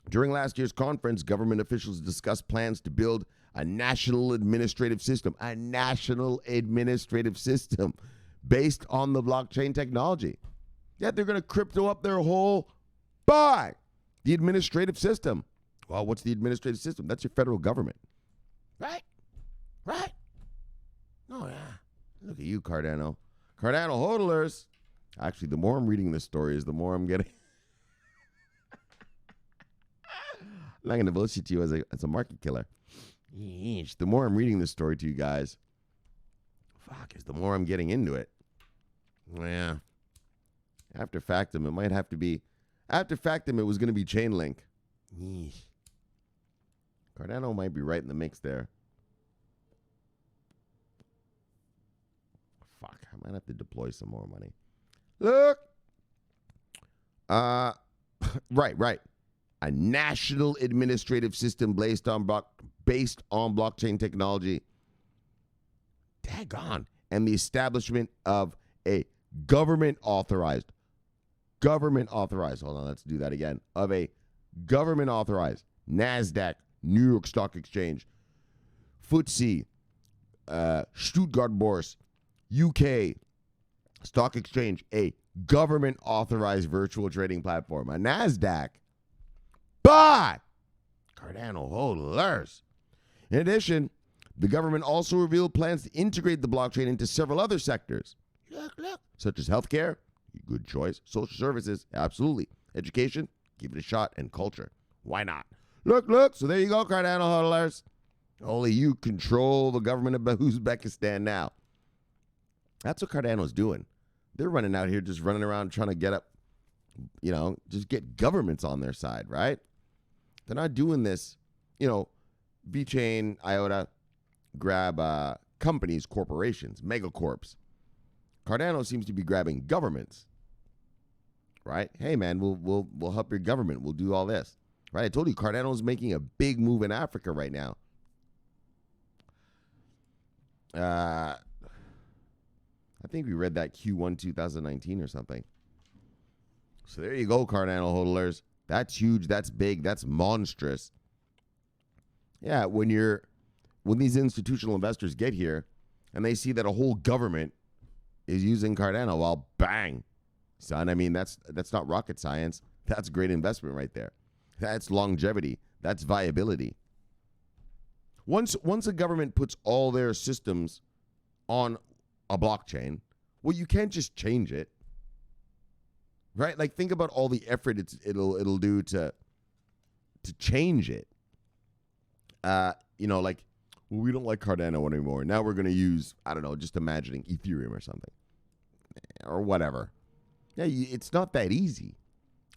during last year's conference, government officials discussed plans to build a national administrative system. A national administrative system based on the blockchain technology. Yeah, they're going to crypto up their whole the administrative system. Well, what's the administrative system? That's your federal government. Right? Oh, yeah. Look at you, Cardano. Cardano hodlers. Actually, the more I'm reading this story is the more I'm getting. I'm not going to bullshit you as a market killer. Yeesh. The more I'm reading this story to you guys, is the more I'm getting into it. Yeah. After Factum, it might have to be. After Factum, it was going to be Chainlink. Yeesh. Cardano might be right in the mix there. Fuck, I might have to deploy some more money. Look. Right. A national administrative system based on blockchain technology. Daggone. And the establishment of a government authorized. Hold on, let's do that again. Of a government authorized NASDAQ, New York Stock Exchange, FTSE, Stuttgart Bourse, UK Stock Exchange, a government authorized virtual trading platform, a NASDAQ. But Cardano holders. In addition, the government also revealed plans to integrate the blockchain into several other sectors. Look. Such as healthcare, good choice. Social services, absolutely. Education, give it a shot. And culture, why not? Look. So there you go, Cardano hodlers. Only you control the government of Uzbekistan now. That's what Cardano's doing. They're running out here, just running around trying to get up, just get governments on their side, right? They're not doing this, VeChain, IOTA, grab companies, corporations, megacorps. Cardano seems to be grabbing governments, right? Hey, man, we'll help your government. We'll do all this, right? I told you Cardano's making a big move in Africa right now. I think we read that Q1 2019 or something. So there you go, Cardano hodlers. That's huge. That's big. That's monstrous. Yeah, when these institutional investors get here and they see that a whole government is using Cardano, well, bang, son. I mean, that's not rocket science. That's great investment right there. That's longevity. That's viability. Once a government puts all their systems on a blockchain, well, you can't just change it, right? Like, think about all the effort it'll do to change it. Like, well, we don't like Cardano anymore. Now we're going to use, I don't know, just imagining Ethereum or something or whatever. Yeah, it's not that easy.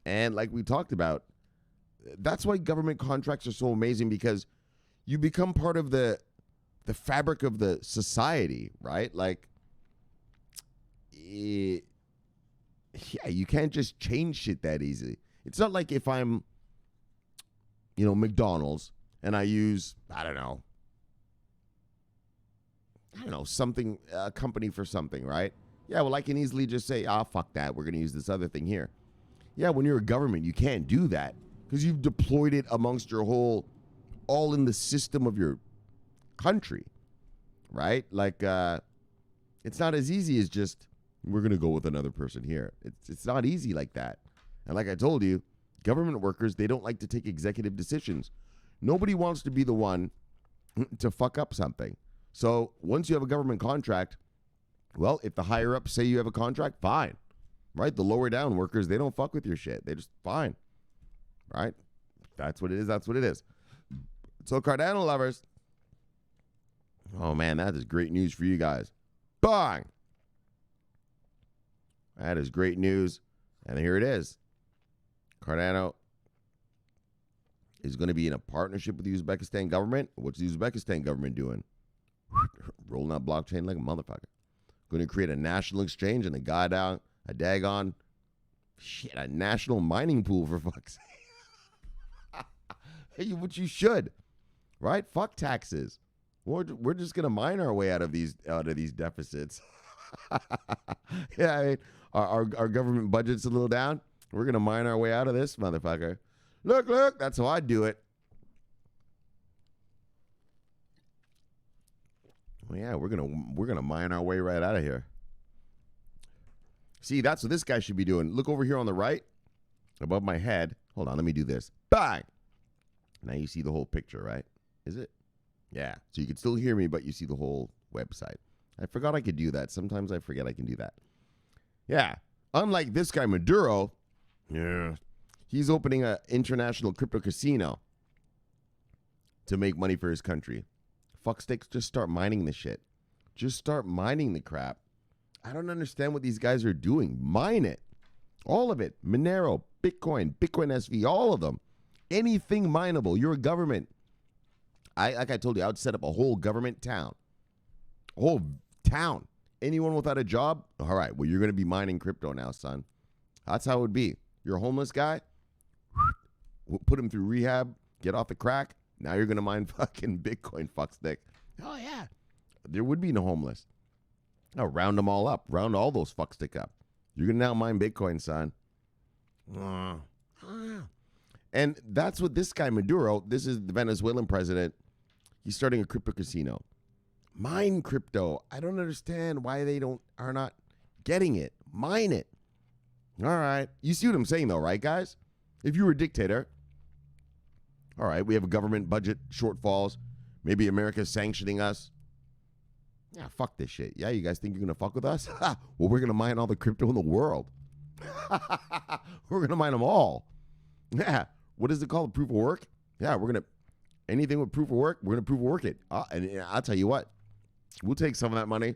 And like we talked about, that's why government contracts are so amazing, because you become part of the fabric of the society, right? Like, yeah, you can't just change shit that easily. It's not like if I'm, McDonald's and I use, I don't know, something, a company for something, right? Yeah, well, I can easily just say, fuck that. We're going to use this other thing here. Yeah, when you're a government, you can't do that because you've deployed it amongst your all in the system of your country, right? Like, it's not as easy as just, we're going to go with another person here. It's not easy like that. And like I told you, government workers, they don't like to take executive decisions. Nobody wants to be the one to fuck up something. So once you have a government contract, well, if the higher ups say you have a contract, fine, right? The lower down workers, they don't fuck with your shit. They just, fine, right? That's what it is. That's what it is. So Cardano lovers, oh man, that is great news for you guys. Bang! That is great news. And here it is. Cardano is going to be in a partnership with the Uzbekistan government. What's the Uzbekistan government doing? Rolling out blockchain like a motherfucker. Going to create a national exchange and a daggone a national mining pool, for fuck's sake. Hey, what you should, right? Fuck taxes. We're just going to mine our way out of these deficits. Yeah, I mean, our government budget's a little down. We're going to mine our way out of this motherfucker. Look, that's how I do it. Well, yeah, we're gonna mine our way right out of here. See, that's what this guy should be doing. Look over here on the right, above my head. Hold on, let me do this. Bang! Now you see the whole picture, right? Is it? Yeah. So you can still hear me, but you see the whole website. I forgot I could do that. Sometimes I forget I can do that. Yeah. Unlike this guy, Maduro, yeah, he's opening an international crypto casino to make money for his country. Fucksticks, just start mining the shit. Just start mining the crap. I don't understand what these guys are doing. Mine it. All of it. Monero, Bitcoin SV, all of them. Anything mineable. You're a government. Like I told you, I would set up a whole government town. A whole town. Anyone without a job? All right, well, you're going to be mining crypto now, son. That's how it would be. You're a homeless guy. We'll put him through rehab. Get off the crack. Now you're going to mine fucking Bitcoin, fuckstick. Oh, yeah. There would be no homeless. Now round them all up. Round all those fuckstick up. You're going to now mine Bitcoin, son. And that's what this guy, Maduro, this is the Venezuelan president. He's starting a crypto casino. Mine crypto. I don't understand why they are not getting it. Mine it. All right. You see what I'm saying, though, right, guys? If you were a dictator, all right, we have a government budget shortfalls. Maybe America's sanctioning us. Yeah, fuck this shit. Yeah, you guys think you're going to fuck with us? Well, we're going to mine all the crypto in the world. We're going to mine them all. Yeah. What is it called? Proof of work? Yeah, we're going to, anything with proof of work, we're going to proof of work it. And I'll tell you what, we'll take some of that money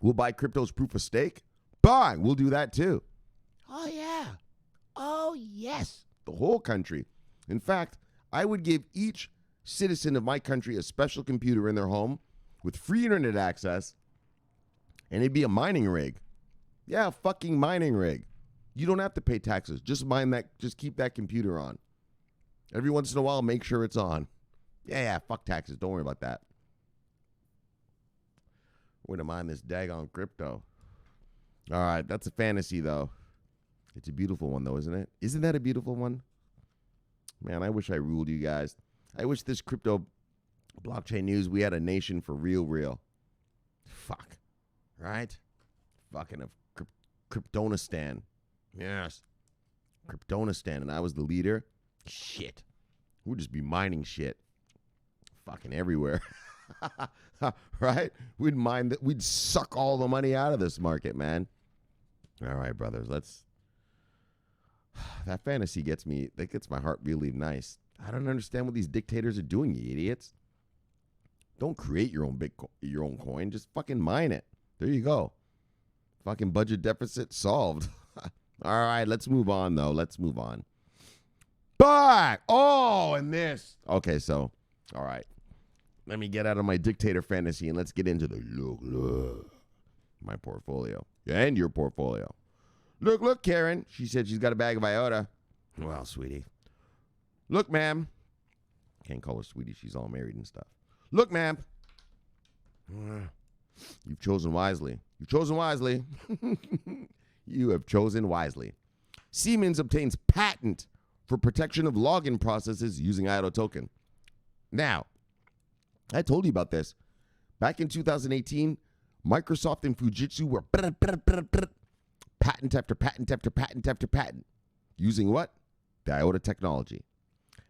We'll buy crypto's proof of stake. Bang, we'll do that too. Oh, yeah. Oh, yes. The whole country. In fact, I would give each citizen of my country a special computer in their home with free internet access, and it'd be a mining rig. Yeah, a fucking mining rig. You don't have to pay taxes. Just mine that. Just keep that computer on. Every once in a while, make sure it's on. Yeah, fuck taxes. Don't worry about that. We're going to mine this daggone crypto. All right, that's a fantasy, though. It's a beautiful one, though, isn't it? Isn't that a beautiful one? Man, I wish I ruled you guys. I wish this crypto blockchain news, we had a nation for real. Fuck. Right? Fucking of Kryptonistan. Yes. Kryptonistan, and I was the leader. Shit. We'd just be mining shit. Fucking everywhere. Right? We'd mine that. We'd suck all the money out of this market, man. All right, brothers. That fantasy gets me. That gets my heart really nice. I don't understand what these dictators are doing, you idiots. Don't create your own Bitcoin, your own coin. Just fucking mine it. There you go. Fucking budget deficit solved. All right, let's move on, though. Let's move on. Back. Oh, and this. Okay, so, all right. Let me get out of my dictator fantasy and let's get into the look. My portfolio. And your portfolio. Look, Karen. She said she's got a bag of IOTA. Well, sweetie. Look, ma'am. Can't call her sweetie. She's all married and stuff. Look, ma'am. You've chosen wisely. You've chosen wisely. You have chosen wisely. Siemens obtains patent for protection of login processes using IOTA token. Now, I told you about this. Back in 2018, Microsoft and Fujitsu were patent after patent after patent after patent. Using what? The IOTA technology.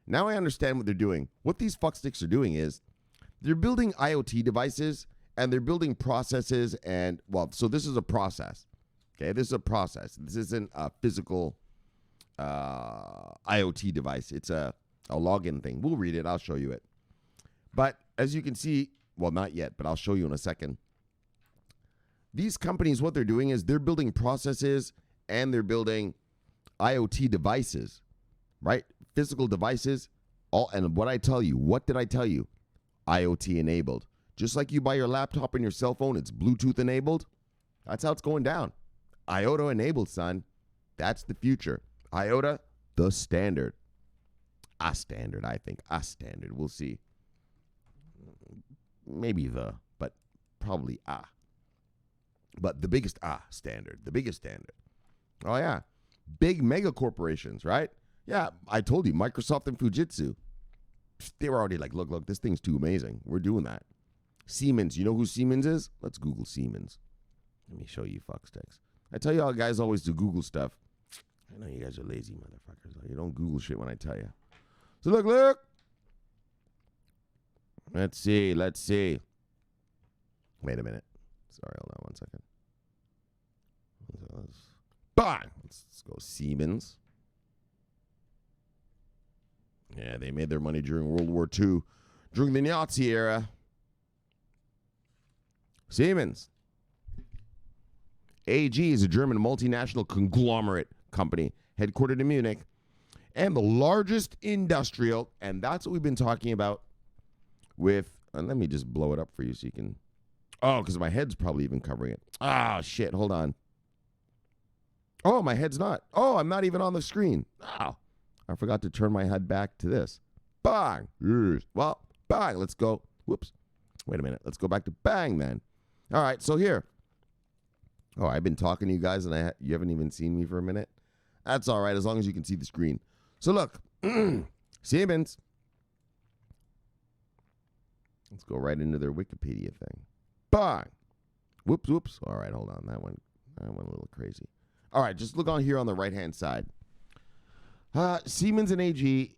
Now I understand what they're doing. What these fucksticks are doing is they're building IoT devices and they're building processes and, well, so this is a process. Okay, this is a process. This isn't a physical IoT device. It's a login thing. We'll read it. I'll show you it. But as you can see, well, not yet, but I'll show you in a second. These companies, what they're doing is they're building processes and they're building IoT devices, right? Physical devices. And what did I tell you? IoT enabled. Just like you buy your laptop and your cell phone, it's Bluetooth enabled. That's how it's going down. IOTA enabled, son. That's the future. IOTA, the standard. A standard, I think. A standard. We'll see. Maybe but probably a. But the biggest standard. The biggest standard. Oh, yeah. Big mega corporations, right? Yeah, I told you, Microsoft and Fujitsu. They were already like, look, this thing's too amazing. We're doing that. Siemens. You know who Siemens is? Let's Google Siemens. Let me show you fucksticks. I tell you how guys always do Google stuff. I know you guys are lazy motherfuckers. You don't Google shit when I tell you. So look. Let's see. Wait a minute. Sorry, hold on one second. Bang! Let's go Siemens. Yeah, they made their money during World War II, during the Nazi era. Siemens. AG is a German multinational conglomerate company headquartered in Munich and the largest industrial, and that's what we've been talking about with, and let me just blow it up for you so you can, because my head's probably even covering it. Shit, hold on. Oh, my head's not. Oh, I'm not even on the screen. I forgot to turn my head back to this. Bang. Well, bang. Let's go. Whoops. Wait a minute. Let's go back to bang then. All right, so here. Oh, I've been talking to you guys, and you haven't even seen me for a minute. That's all right, as long as you can see the screen. So look, Siemens. Let's go right into their Wikipedia thing. Bang. Whoops. All right, hold on. That went a little crazy. All right, just look on here on the right-hand side. Siemens and AG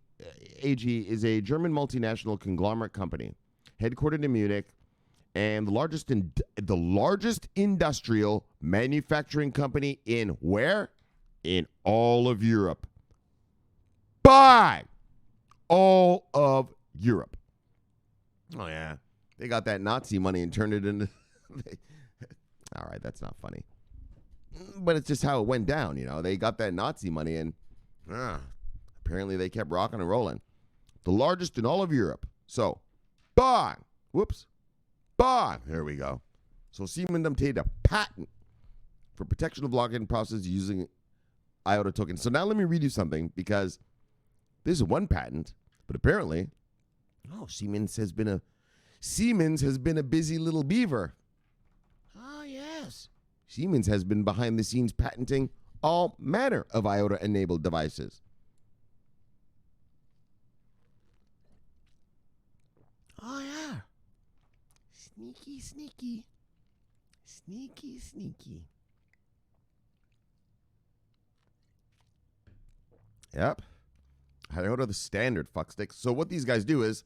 is a German multinational conglomerate company headquartered in Munich and the largest industrial manufacturing company in where? In all of Europe. By all of Europe. Oh, yeah. They got that Nazi money and turned it into... All right, that's not funny. But it's just how it went down, you know. They got that Nazi money and apparently they kept rocking and rolling. The largest in all of Europe. So, bang! Whoops. Bang! There we go. So Siemens obtained a patent for protection of login process using IOTA tokens. So now let me read you something, because this is one patent, but apparently, Siemens has been a busy little beaver. Oh, yes. Siemens has been behind the scenes patenting all manner of IOTA-enabled devices. Oh, yeah. Sneaky, sneaky. Sneaky, sneaky. Yep. IOTA, the standard fuckstick. So what these guys do is,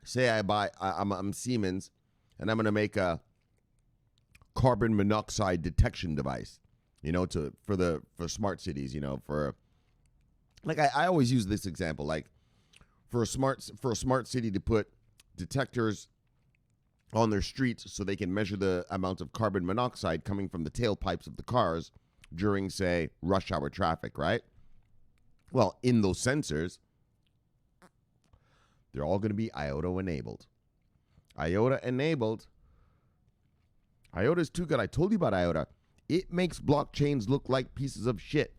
say I'm Siemens, and I'm going to make a carbon monoxide detection device, you know, for smart cities, you know, like I always use this example, like for a smart city to put detectors on their streets so they can measure the amount of carbon monoxide coming from the tailpipes of the cars during, say, rush hour traffic, right? Well, in those sensors, they're all going to be IOTA enabled. IOTA enabled. IOTA is too good. I told you about IOTA. It makes blockchains look like pieces of shit.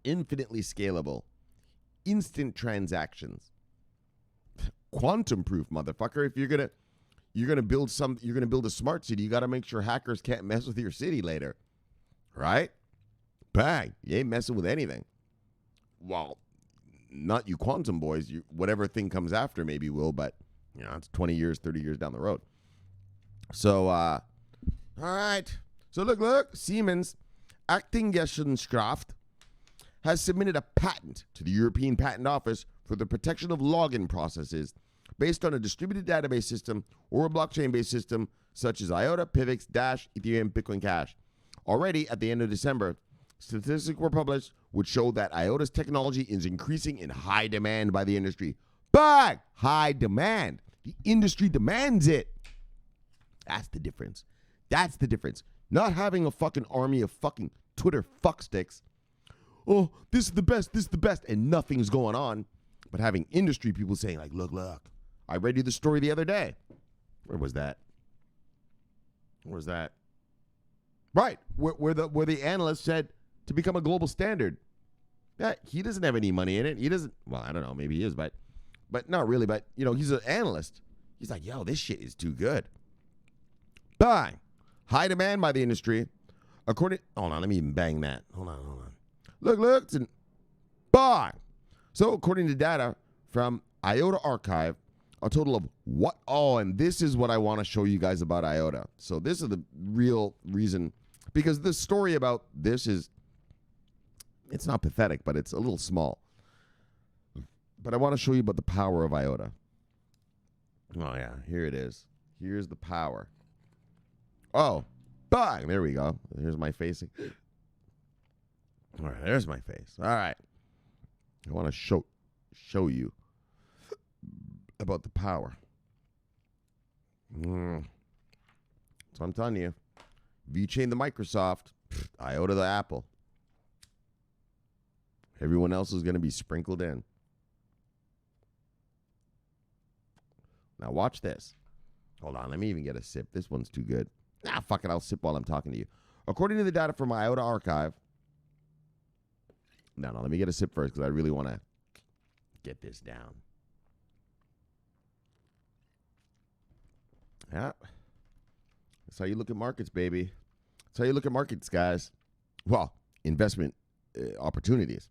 Infinitely scalable. Instant transactions. Quantum proof, motherfucker. If you're gonna build a smart city, you got to make sure hackers can't mess with your city later, right? Bang! You ain't messing with anything. Well, not you quantum boys. Whatever thing comes after maybe will, but you know, it's 20 years, 30 years down the road. So, all right. So look, Siemens Aktiengesellschaft has submitted a patent to the European Patent Office for the protection of login processes based on a distributed database system or a blockchain-based system such as IOTA, PIVX, Dash, Ethereum, Bitcoin Cash. Already at the end of December, statistics were published which show that IOTA's technology is increasing in high demand by the industry. But high demand. The industry demands it. That's the difference. That's the difference. Not having a fucking army of fucking Twitter fucksticks. Oh, this is the best, and nothing's going on. But having industry people saying, like, look, I read you the story the other day. Where was that? Right, where the analyst said to become a global standard. Yeah, he doesn't have any money in it. He doesn't. Well, I don't know. Maybe he is, but not really. But you know, he's an analyst. He's like, yo, this shit is too good. Bang, high demand by the industry. Hold on, let me even bang that. Hold on. Look, bang. So according to data from IOTA Archive, a total of what? Oh, and this is what I want to show you guys about IOTA. So this is the real reason, because the story about this is, it's not pathetic, but it's a little small. But I want to show you about the power of IOTA. Oh, yeah, here it is. Here's the power. Oh, bang, there we go. Here's my face. All right, there's my face. All right. I want to show you about the power. So I'm telling you, VeChain the Microsoft, IOTA the Apple. Everyone else is going to be sprinkled in. Now watch this. Hold on, let me even get a sip. This one's too good. Nah, fuck it, I'll sip while I'm talking to you. According to the data from IOTA Archive. No, let me get a sip first because I really want to get this down. Yeah. That's how you look at markets, baby. That's how you look at markets, guys. Well, investment opportunities.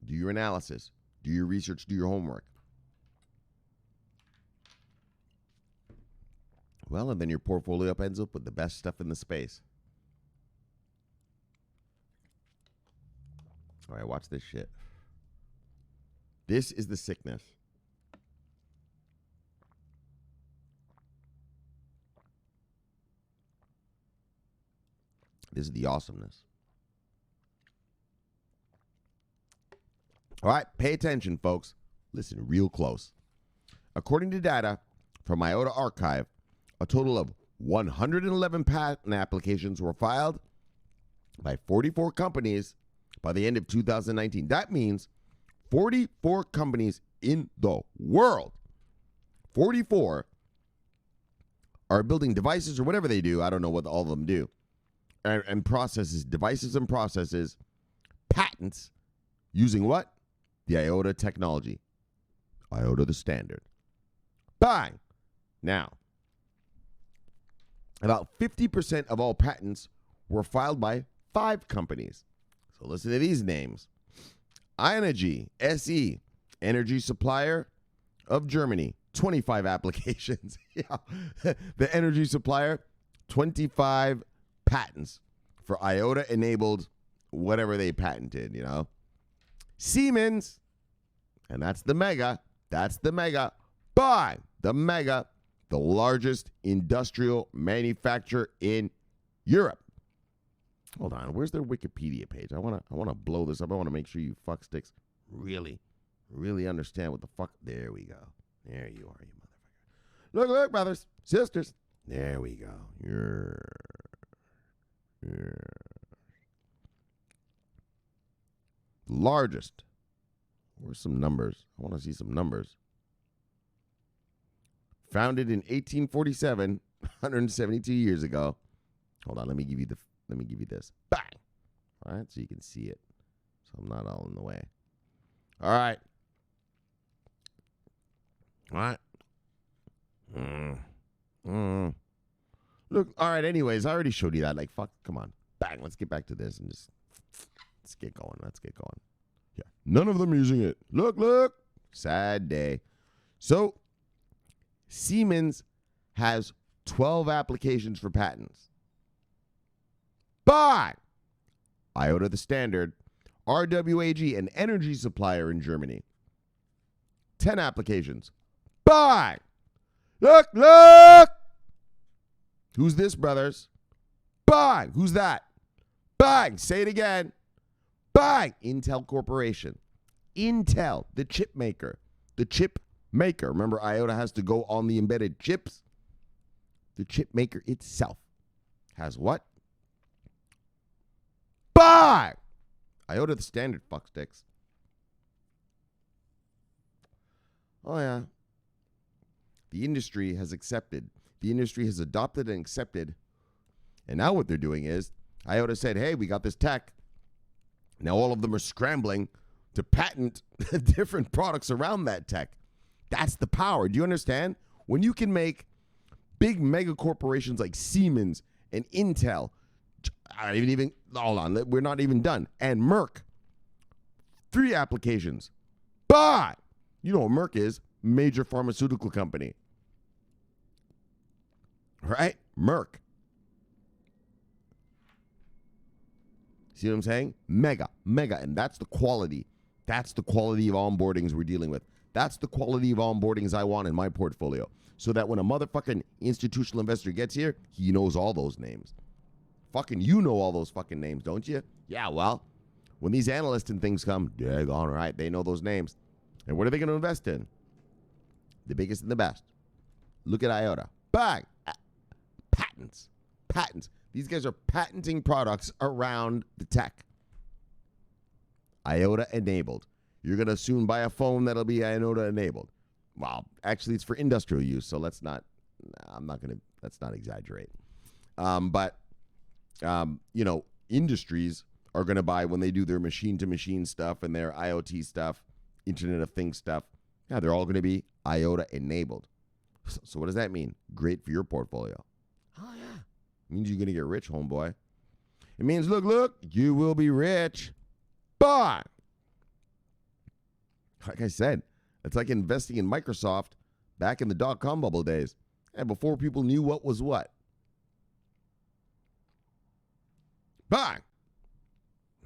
Do your analysis. Do your research. Do your homework. Well, and then your portfolio ends up with the best stuff in the space. All right, watch this shit. This is the sickness. This is the awesomeness. All right, pay attention, folks. Listen real close. According to data from IOTA Archive, a total of 111 patent applications were filed by 44 companies by the end of 2019. That means 44 companies in the world, 44 are building devices or whatever they do. I don't know what all of them do. And processes, devices and processes, patents using what? The IOTA technology. IOTA the standard. Bang! Now, about 50% of all patents were filed by 5 companies. So listen to these names. Ionergy, SE, energy supplier of Germany, 25 applications. Yeah. The energy supplier, 25 patents for IOTA-enabled whatever they patented, you know. Siemens, and that's the mega, by the mega, the largest industrial manufacturer in Europe. Hold on, where's their Wikipedia page? I wanna blow this up. I want to make sure you fucksticks really understand what the fuck. There we go. There you are, you motherfucker. Look, brothers, sisters. There we go. Largest. Where's some numbers? I want to see some numbers. Founded in 1847, 172 years ago. Hold on, let me give you this. Bang! All right, so you can see it. So I'm not all in the way. All right. Look, all right, anyways, I already showed you that. Like, fuck, come on. Bang, let's get back to this and just, let's get going. Yeah, none of them using it. Look. Sad day. So, Siemens has 12 applications for patents. By IOTA the standard, RWAG, an energy supplier in Germany. 10 applications. By look. Who's this, brothers? By who's that? By say it again. By Intel Corporation. Intel, the chip maker. Remember, IOTA has to go on the embedded chips. The chip maker itself has what? By IOTA the standard, fucksticks. Oh, yeah. The industry has accepted. The industry has adopted and accepted. And now what they're doing is, IOTA said, hey, we got this tech. Now all of them are scrambling to patent different products around that tech. That's the power. Do you understand? When you can make big mega corporations like Siemens and Intel, hold on, we're not even done. And Merck, 3 applications. But you know what Merck is? Major pharmaceutical company. Right? Merck. See what I'm saying? Mega. And that's the quality. That's the quality of onboardings we're dealing with. That's the quality of onboardings I want in my portfolio. So that when a motherfucking institutional investor gets here, he knows all those names. Fucking you know all those fucking names, don't you? Yeah, well, when these analysts and things come, daggone right, they know those names. And what are they going to invest in? The biggest and the best. Look at IOTA. Bang! Patents. These guys are patenting products around the tech. IOTA enabled. You're going to soon buy a phone that'll be IOTA enabled. Well, actually, it's for industrial use, so let's not exaggerate. But industries are going to buy when they do their machine-to-machine stuff and their IoT stuff, Internet of Things stuff. Yeah, they're all going to be IOTA enabled. So what does that mean? Great for your portfolio. Oh, yeah. It means you're going to get rich, homeboy. It means, look, you will be rich. But, like I said, it's like investing in Microsoft back in the dot-com bubble days and before people knew what was what. Bang!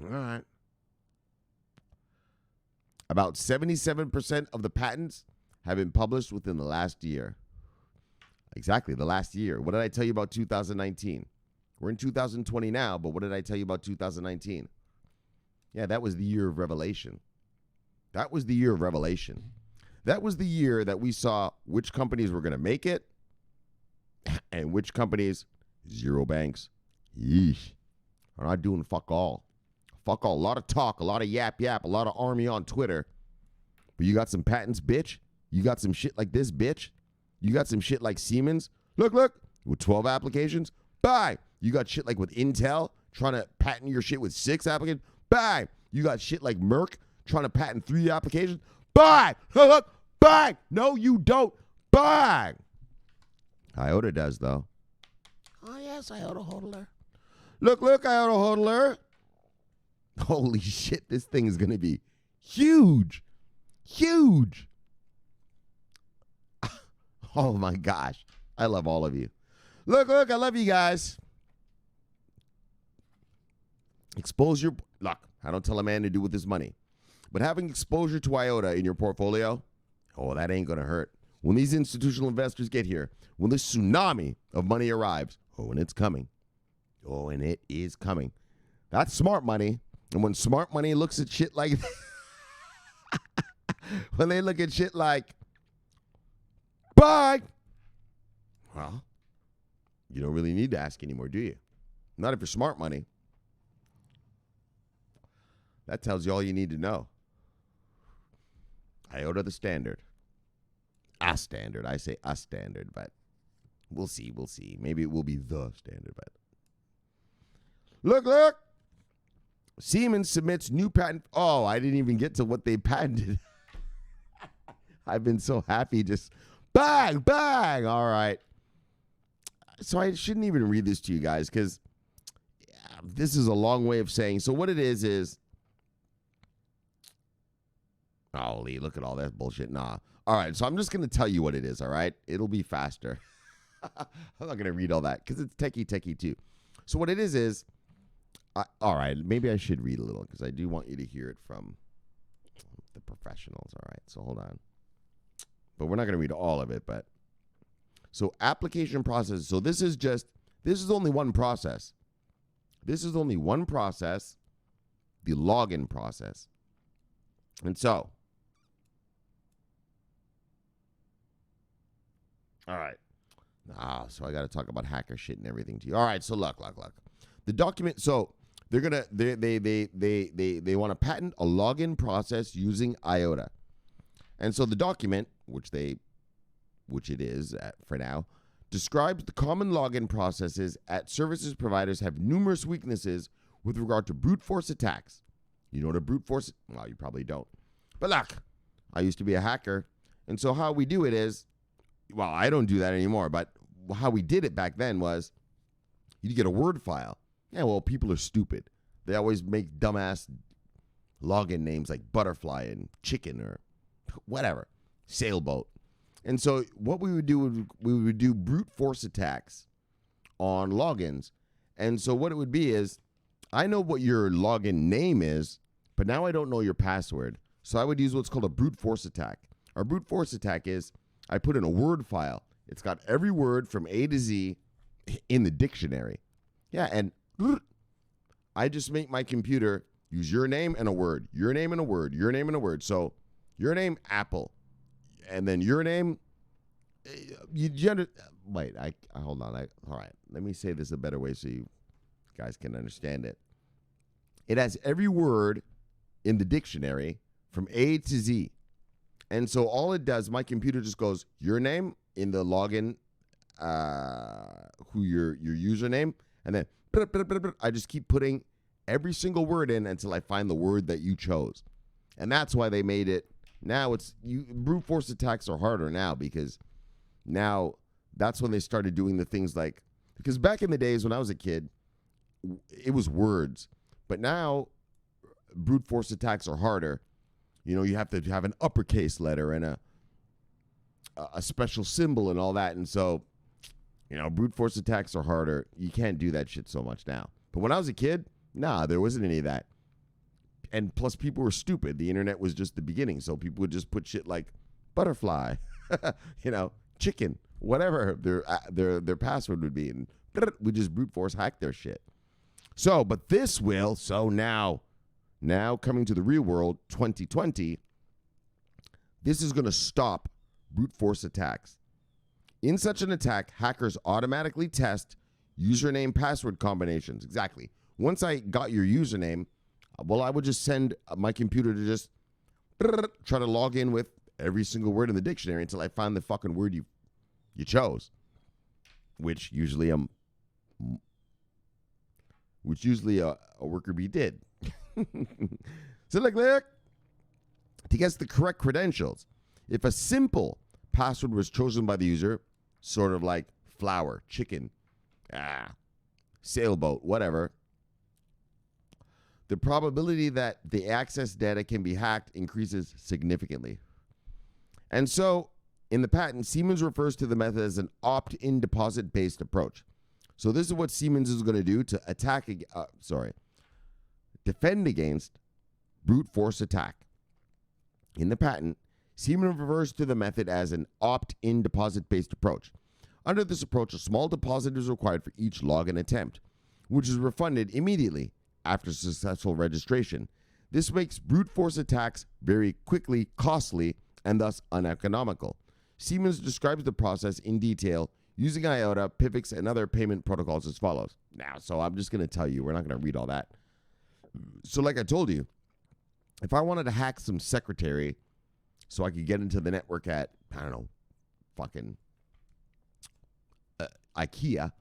All right. About 77% of the patents have been published within the last year. Exactly, the last year. What did I tell you about 2019? We're in 2020 now, but what did I tell you about 2019? Yeah, that was the year of revelation. That was the year that we saw which companies were going to make it And which companies? Zero banks. Yeesh. Are not doing fuck all. Fuck all. A lot of talk, a lot of yap, a lot of army on Twitter. But you got some patents, bitch. You got some shit like this, bitch. You got some shit like Siemens. Look, with 12 applications. Bye. You got shit like with Intel trying to patent your shit with 6 applications. Bye. You got shit like Merck trying to patent 3 applications. Bye. Look. Bye. No, you don't. Bye. IOTA does, though. Oh, yes, IOTA hodler. Look, IOTA hodler. Holy shit, this thing is going to be huge. Huge. Oh, my gosh. I love all of you. Look, I love you guys. Exposure. Look, I don't tell a man to do with his money. But having exposure to IOTA in your portfolio, oh, that ain't going to hurt. When these institutional investors get here, when this tsunami of money arrives, oh, and it's coming. Oh, and it is coming. That's smart money. And when smart money looks at shit like when they look at shit like, bye. Well, you don't really need to ask anymore, do you? Not if you're smart money. That tells you all you need to know. IOTA the standard. A standard. I say a standard, but we'll see. Maybe it will be the standard, but look. Siemens submits new patent. Oh, I didn't even get to what they patented. I've been so happy. Just bang. All right. So I shouldn't even read this to you guys because this is a long way of saying. So what it is, holy, look at all that bullshit. Nah. All right. So I'm just going to tell you what it is. All right. It'll be faster. I'm not going to read all that because it's techie too. So what it is, all right, maybe I should read a little because I do want you to hear it from the professionals. All right. So hold on. But we're not going to read all of it, but so application process. So this is only one process. This is only one process, the login process. And so, all right. So I got to talk about hacker shit and everything to you. All right. So look. The document. So they want to patent a login process using IOTA. And so the document, which it is for now, describes the common login processes at services providers have numerous weaknesses with regard to brute force attacks. You know what a brute force? Well, you probably don't. But look, I used to be a hacker. And so how we do it is, well, I don't do that anymore, but how we did it back then was you get a Word file. Yeah, well, people are stupid. They always make dumbass login names like butterfly and chicken or whatever, sailboat. And so what we would do brute force attacks on logins. And so what it would be is, I know what your login name is, but now I don't know your password. So I would use what's called a brute force attack. Our brute force attack is, I put in a Word file. It's got every word from A to Z in the dictionary. Yeah, and I just make my computer use your name and a word, your name and a word, your name and a word. So your name, Apple, and then your name. Wait, hold on. All right, let me say this a better way so you guys can understand it. It has every word in the dictionary from A to Z. And so all it does, my computer just goes, your name in the login, who your username, and then I just keep putting every single word in until I find the word that you chose. And that's why they made it. Now brute force attacks are harder now because now that's when they started doing the things like, because back in the days when I was a kid, it was words. But now brute force attacks are harder. You know, you have to have an uppercase letter and a special symbol and all that. And so, you know, brute force attacks are harder. You can't do that shit so much now. But when I was a kid, there wasn't any of that. And plus, people were stupid. The internet was just the beginning. So people would just put shit like butterfly, chicken, whatever their password would be. And we just brute force hack their shit. So, but this will, so now coming to the real world, 2020, this is going to stop brute force attacks. In such an attack, hackers automatically test username password combinations. Exactly. Once I got your username, well, I would just send my computer to just try to log in with every single word in the dictionary until I find the fucking word you chose, which usually a worker bee did. So look, to guess the correct credentials. If a simple password was chosen by the user, sort of like flower, chicken, sailboat, whatever, the probability that the access data can be hacked increases significantly. And so, in the patent, Siemens refers to the method as an opt-in deposit-based approach. So this is what Siemens is going to do to defend against brute force attack. In the patent, Siemens refers to the method as an opt-in deposit-based approach. Under this approach, a small deposit is required for each login attempt, which is refunded immediately after successful registration. This makes brute force attacks very quickly costly and thus uneconomical. Siemens describes the process in detail using IOTA, PIVX, and other payment protocols as follows. Now, so I'm just going to tell you, we're not going to read all that. So like I told you, if I wanted to hack some secretary so I could get into the network at, I don't know, fucking IKEA,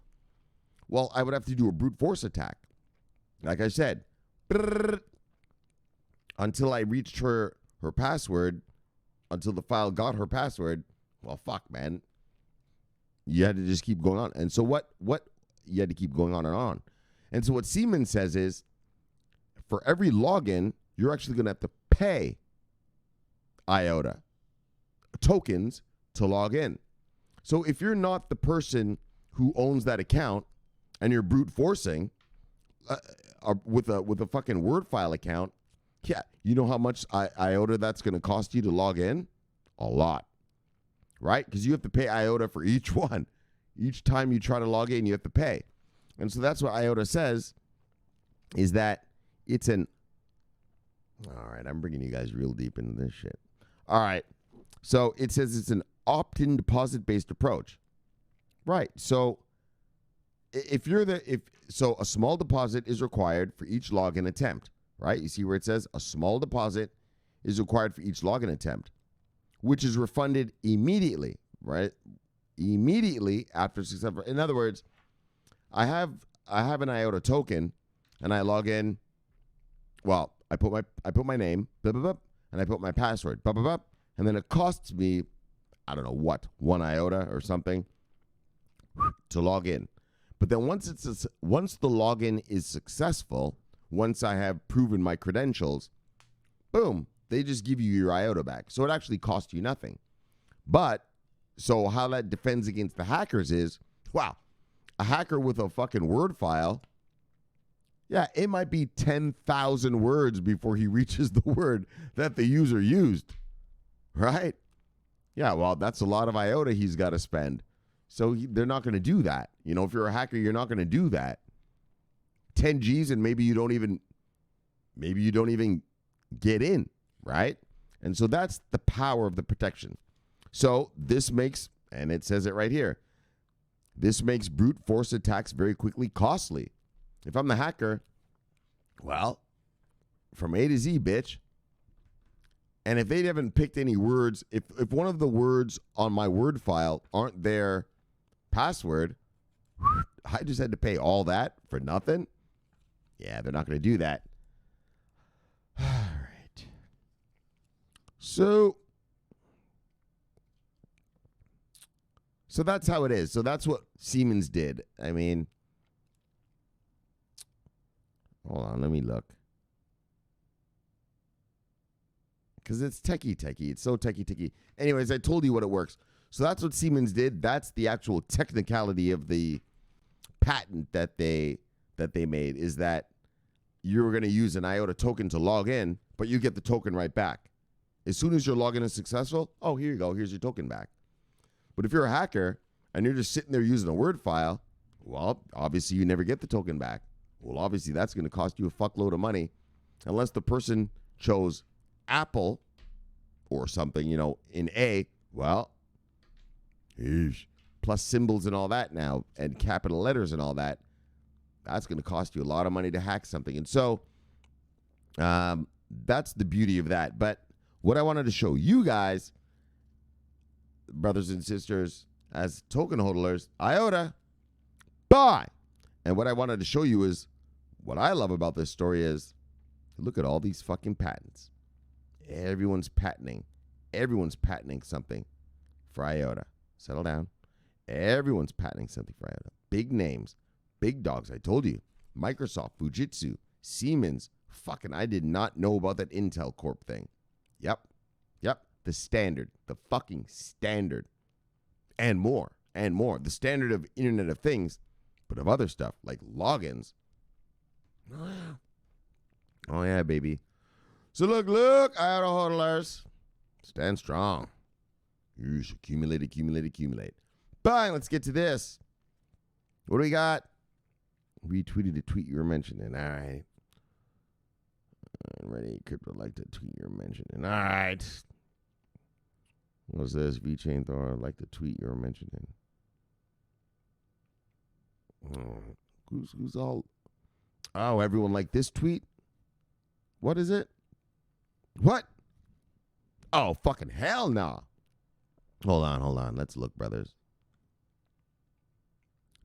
well, I would have to do a brute force attack. Like I said, until I reached her password, until the file got her password, well, fuck, man. You had to just keep going on. And so what you had to keep going on and on. And so what Siemens says is, for every login, you're actually going to have to pay IOTA tokens to log in. So if you're not the person who owns that account and you're brute forcing with a fucking Word file account, yeah, you know how much IOTA that's going to cost you to log in? A lot, right? Because you have to pay IOTA for each one. Each time you try to log in, you have to pay. And so that's what IOTA says, is that it's an... All right, I'm bringing you guys real deep into this shit. All right, so it says it's an opt-in deposit-based approach. Right, so if a small deposit is required for each login attempt, right? You see where it says a small deposit is required for each login attempt, which is refunded immediately, right? Immediately after successful. In other words, I have an IOTA token, and I log in. Well, I put my name, blah, blah, blah, and I put my password, blah, blah, blah, and then it costs me, I don't know what, 1 IOTA or something to log in. But then once the login is successful, once I have proven my credentials, boom, they just give you your IOTA back. So it actually costs you nothing. But, so how that defends against the hackers is, wow, a hacker with a fucking Word file, yeah, it might be 10,000 words before he reaches the word that the user used, right? Yeah, well, that's a lot of IOTA he's got to spend. So they're not going to do that. You know, if you're a hacker, you're not going to do that. 10 G's and maybe you don't even get in, right? And so that's the power of the protection. So this makes, and it says it right here, this makes brute force attacks very quickly costly. If I'm the hacker, well, from A to Z, bitch. And if they haven't picked any words, if one of the words on my Word file aren't their password, I just had to pay all that for nothing. Yeah, they're not going to do that. All right. So that's how it is. So that's what Siemens did. I mean, hold on, let me look. Because it's techie. It's so techie. Anyways, I told you what it works. So that's what Siemens did. That's the actual technicality of the patent that they made, is that you're going to use an IOTA token to log in, but you get the token right back. As soon as your login is successful, oh, here you go. Here's your token back. But if you're a hacker and you're just sitting there using a Word file, well, obviously you never get the token back. Well, obviously that's going to cost you a fuckload of money, unless the person chose Apple or something, you know, in A. Well, plus symbols and all that now, and capital letters and all that, that's going to cost you a lot of money to hack something. And so that's the beauty of that. But what I wanted to show you guys, brothers and sisters, as token hodlers, IOTA, buy. And what I wanted to show you is, what I love about this story is, look at all these fucking patents. Everyone's patenting something for IOTA. Settle down. Everyone's patenting something for IOTA. Big names, big dogs. I told you. Microsoft, Fujitsu, Siemens. Fucking, I did not know about that Intel Corp thing. Yep. The standard. The fucking standard. And more. The standard of Internet of Things, but of other stuff like logins. Oh, yeah, baby. So look, IOTA hodlers. Stand strong. You should accumulate. Bang, let's get to this. What do we got? Retweeted a tweet you were mentioning. All right. Ready, crypto like to tweet you're mentioning. All right. What's this? VeChain Thor like the tweet you were mentioning. Who's all? Oh, everyone like this tweet? What is it? What? Oh, fucking hell no. Hold on. Let's look, brothers.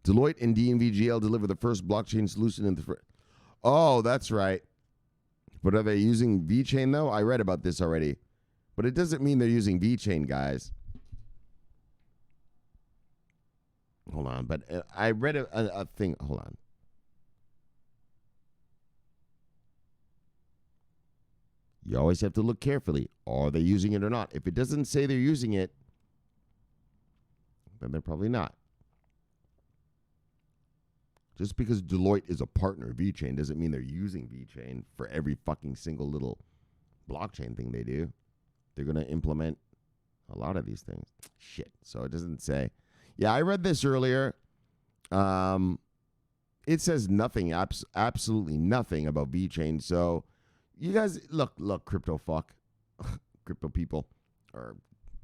Deloitte and DNVGL deliver the first blockchain solution in the... Oh, that's right. But are they using VeChain, though? I read about this already. But it doesn't mean they're using VeChain, guys. Hold on. But I read a thing. Hold on. You always have to look carefully. Are they using it or not? If it doesn't say they're using it, then they're probably not. Just because Deloitte is a partner of VeChain doesn't mean they're using VeChain for every fucking single little blockchain thing they do. They're going to implement a lot of these things. Shit. So it doesn't say. Yeah, I read this earlier. It says nothing, absolutely nothing about VeChain. So you guys, look, crypto fuck. Crypto people, or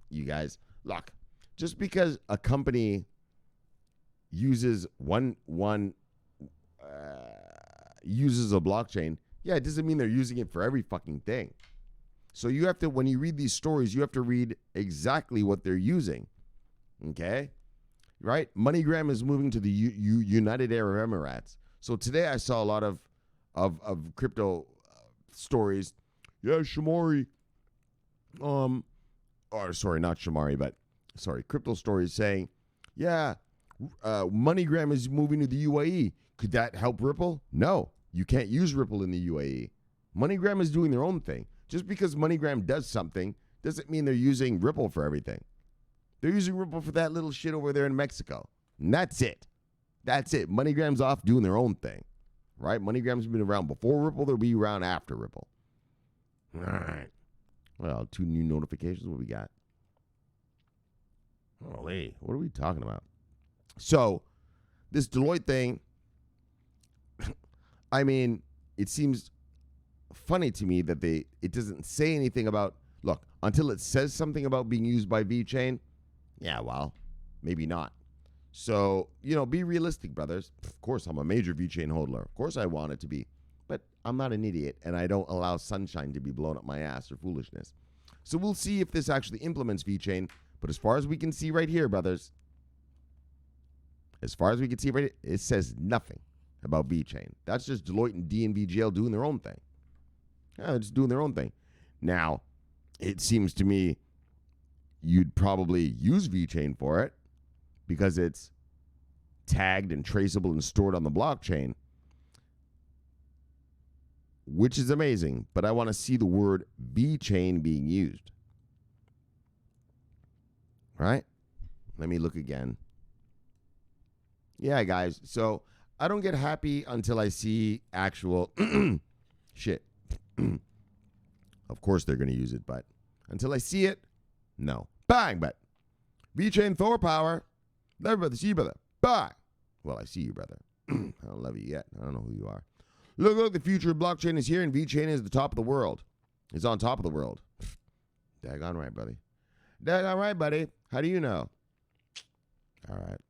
you guys, look. Just because a company uses uses a blockchain, yeah, it doesn't mean they're using it for every fucking thing. So you have to, when you read these stories, you have to read exactly what they're using. Okay? Right? MoneyGram is moving to the United Arab Emirates. So today I saw a lot of crypto stories. Yeah, Shomari. Crypto stories saying, yeah, MoneyGram is moving to the UAE. Could that help Ripple? No, you can't use Ripple in the UAE. MoneyGram is doing their own thing. Just because MoneyGram does something doesn't mean they're using Ripple for everything. They're using Ripple for that little shit over there in Mexico. And that's it. MoneyGram's off doing their own thing. Right? MoneyGram's been around before Ripple. They'll be around after Ripple. All right. Well, 2 new notifications. What we got? Holy, what are we talking about? So, this Deloitte thing, I mean, it seems funny to me that it doesn't say anything about, look, until it says something about being used by VeChain, yeah, well, maybe not. So, be realistic, brothers. Of course, I'm a major VeChain hodler. Of course, I want it to be. But I'm not an idiot, and I don't allow sunshine to be blown up my ass or foolishness. So we'll see if this actually implements VeChain. But as far as we can see right here, brothers, it says nothing about VeChain. That's just Deloitte and DNVGL doing their own thing. Yeah, they're just doing their own thing. Now, it seems to me you'd probably use VeChain for it because it's tagged and traceable and stored on the blockchain, which is amazing. But I want to see the word VeChain being used. Right? Let me look again. Yeah, guys. So I don't get happy until I see actual shit. Of course they're going to use it, but until I see it, no. Bang, but VeChain Thor power. Never brother, see you, brother. Bye. Well, I see you, brother. I don't love you yet. I don't know who you are. Look, the future of blockchain is here, and VeChain is the top of the world. It's on top of the world. Daggone right, buddy. Daggone right, buddy. How do you know? All right.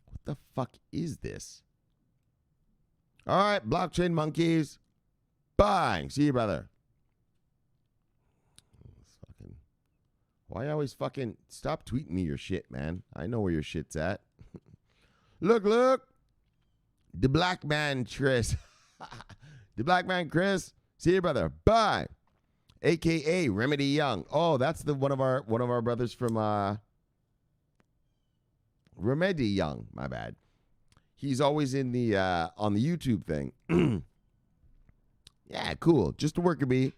What the fuck is this? All right, blockchain monkeys. Bye. See you, brother. Fucking. Why you always fucking stop tweeting me your shit, man? I know where your shit's at. Look. The black man, Chris. The black man, Chris. See you, brother. Bye. AKA Remedy Young. Oh, that's the one of our brothers from Remedy Young. My bad. He's always in the on the YouTube thing. Yeah, cool. Just a worker bee.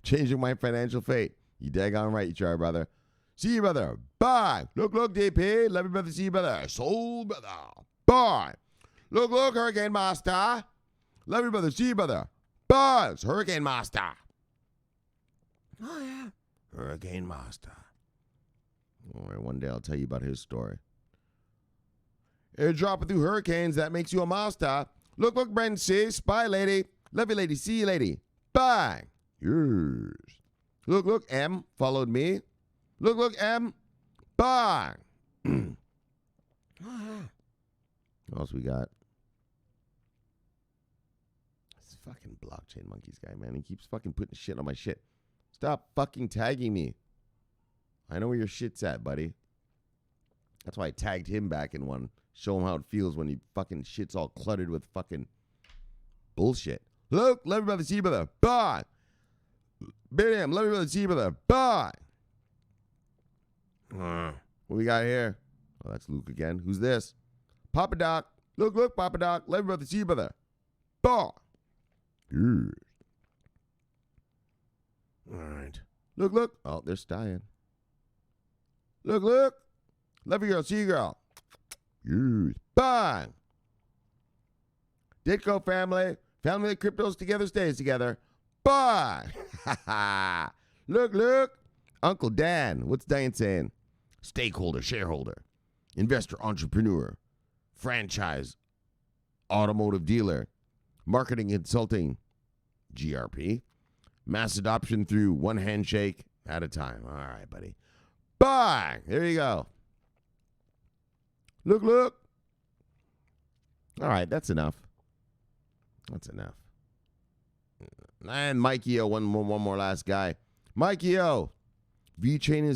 Changing my financial fate. You daggone right, you try, brother. See you, brother. Bye. Look, DP. Love you, brother. See you, brother. Soul, brother. Bye. Look, Hurricane Master. Love you, brother. See you, brother. Bye. It's Hurricane Master. Oh, yeah. Hurricane Master. All right, one day I'll tell you about his story. Airdropping through hurricanes, that makes you a master. Look, Brandon C. Spy lady. Love you, lady. See you, lady. Bye. Yes. Look, M followed me. Look, M. Bye. What else we got? This fucking blockchain monkeys guy, man. He keeps fucking putting shit on my shit. Stop fucking tagging me. I know where your shit's at, buddy. That's why I tagged him back in one. Show him how it feels when he fucking shit's all cluttered with fucking bullshit. Look, love you, brother. See you, brother. Bye. Bam, love you, brother. See you, brother. Bye. What we got here? Oh, that's Luke again. Who's this? Papa Doc. Look, Papa Doc. Love you, brother. See you, brother. Bye. Yes. All right. Look. Oh, they're dying. Look. Love you, girl. See you, girl. Yes. Bye. Ditko family. Family that cryptos together stays together. Bye. Look. Uncle Dan. What's Dan saying? Stakeholder, shareholder, investor, entrepreneur, franchise, automotive dealer, marketing consulting, GRP, mass adoption through one handshake at a time. All right, buddy. Bye. There you go. Look. All right, that's enough. And Mikey O, one more last guy. Mikey O, VeChain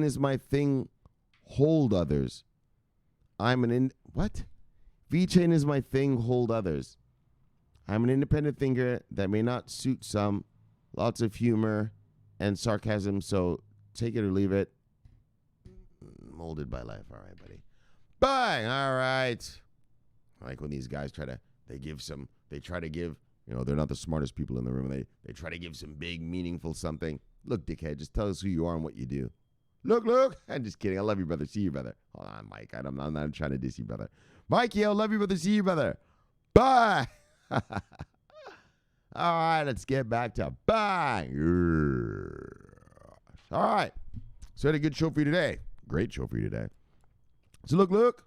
is my thing. Hold others. What? VeChain is my thing. Hold others. I'm an independent thinker that may not suit some. Lots of humor and sarcasm, so take it or leave it. Molded by life. All right, buddy. Bye. All right. I like when these guys try to give, they're not the smartest people in the room. They try to give some big, meaningful something. Look, dickhead, just tell us who you are and what you do. Look. I'm just kidding. I love you, brother. See you, brother. Hold on, Mike. I'm not trying to diss you, brother. Mikey, I love you, brother. See you, brother. Bye. All right, let's get back to bye. All right. So I had a good show for you today. Great show for you today. So look.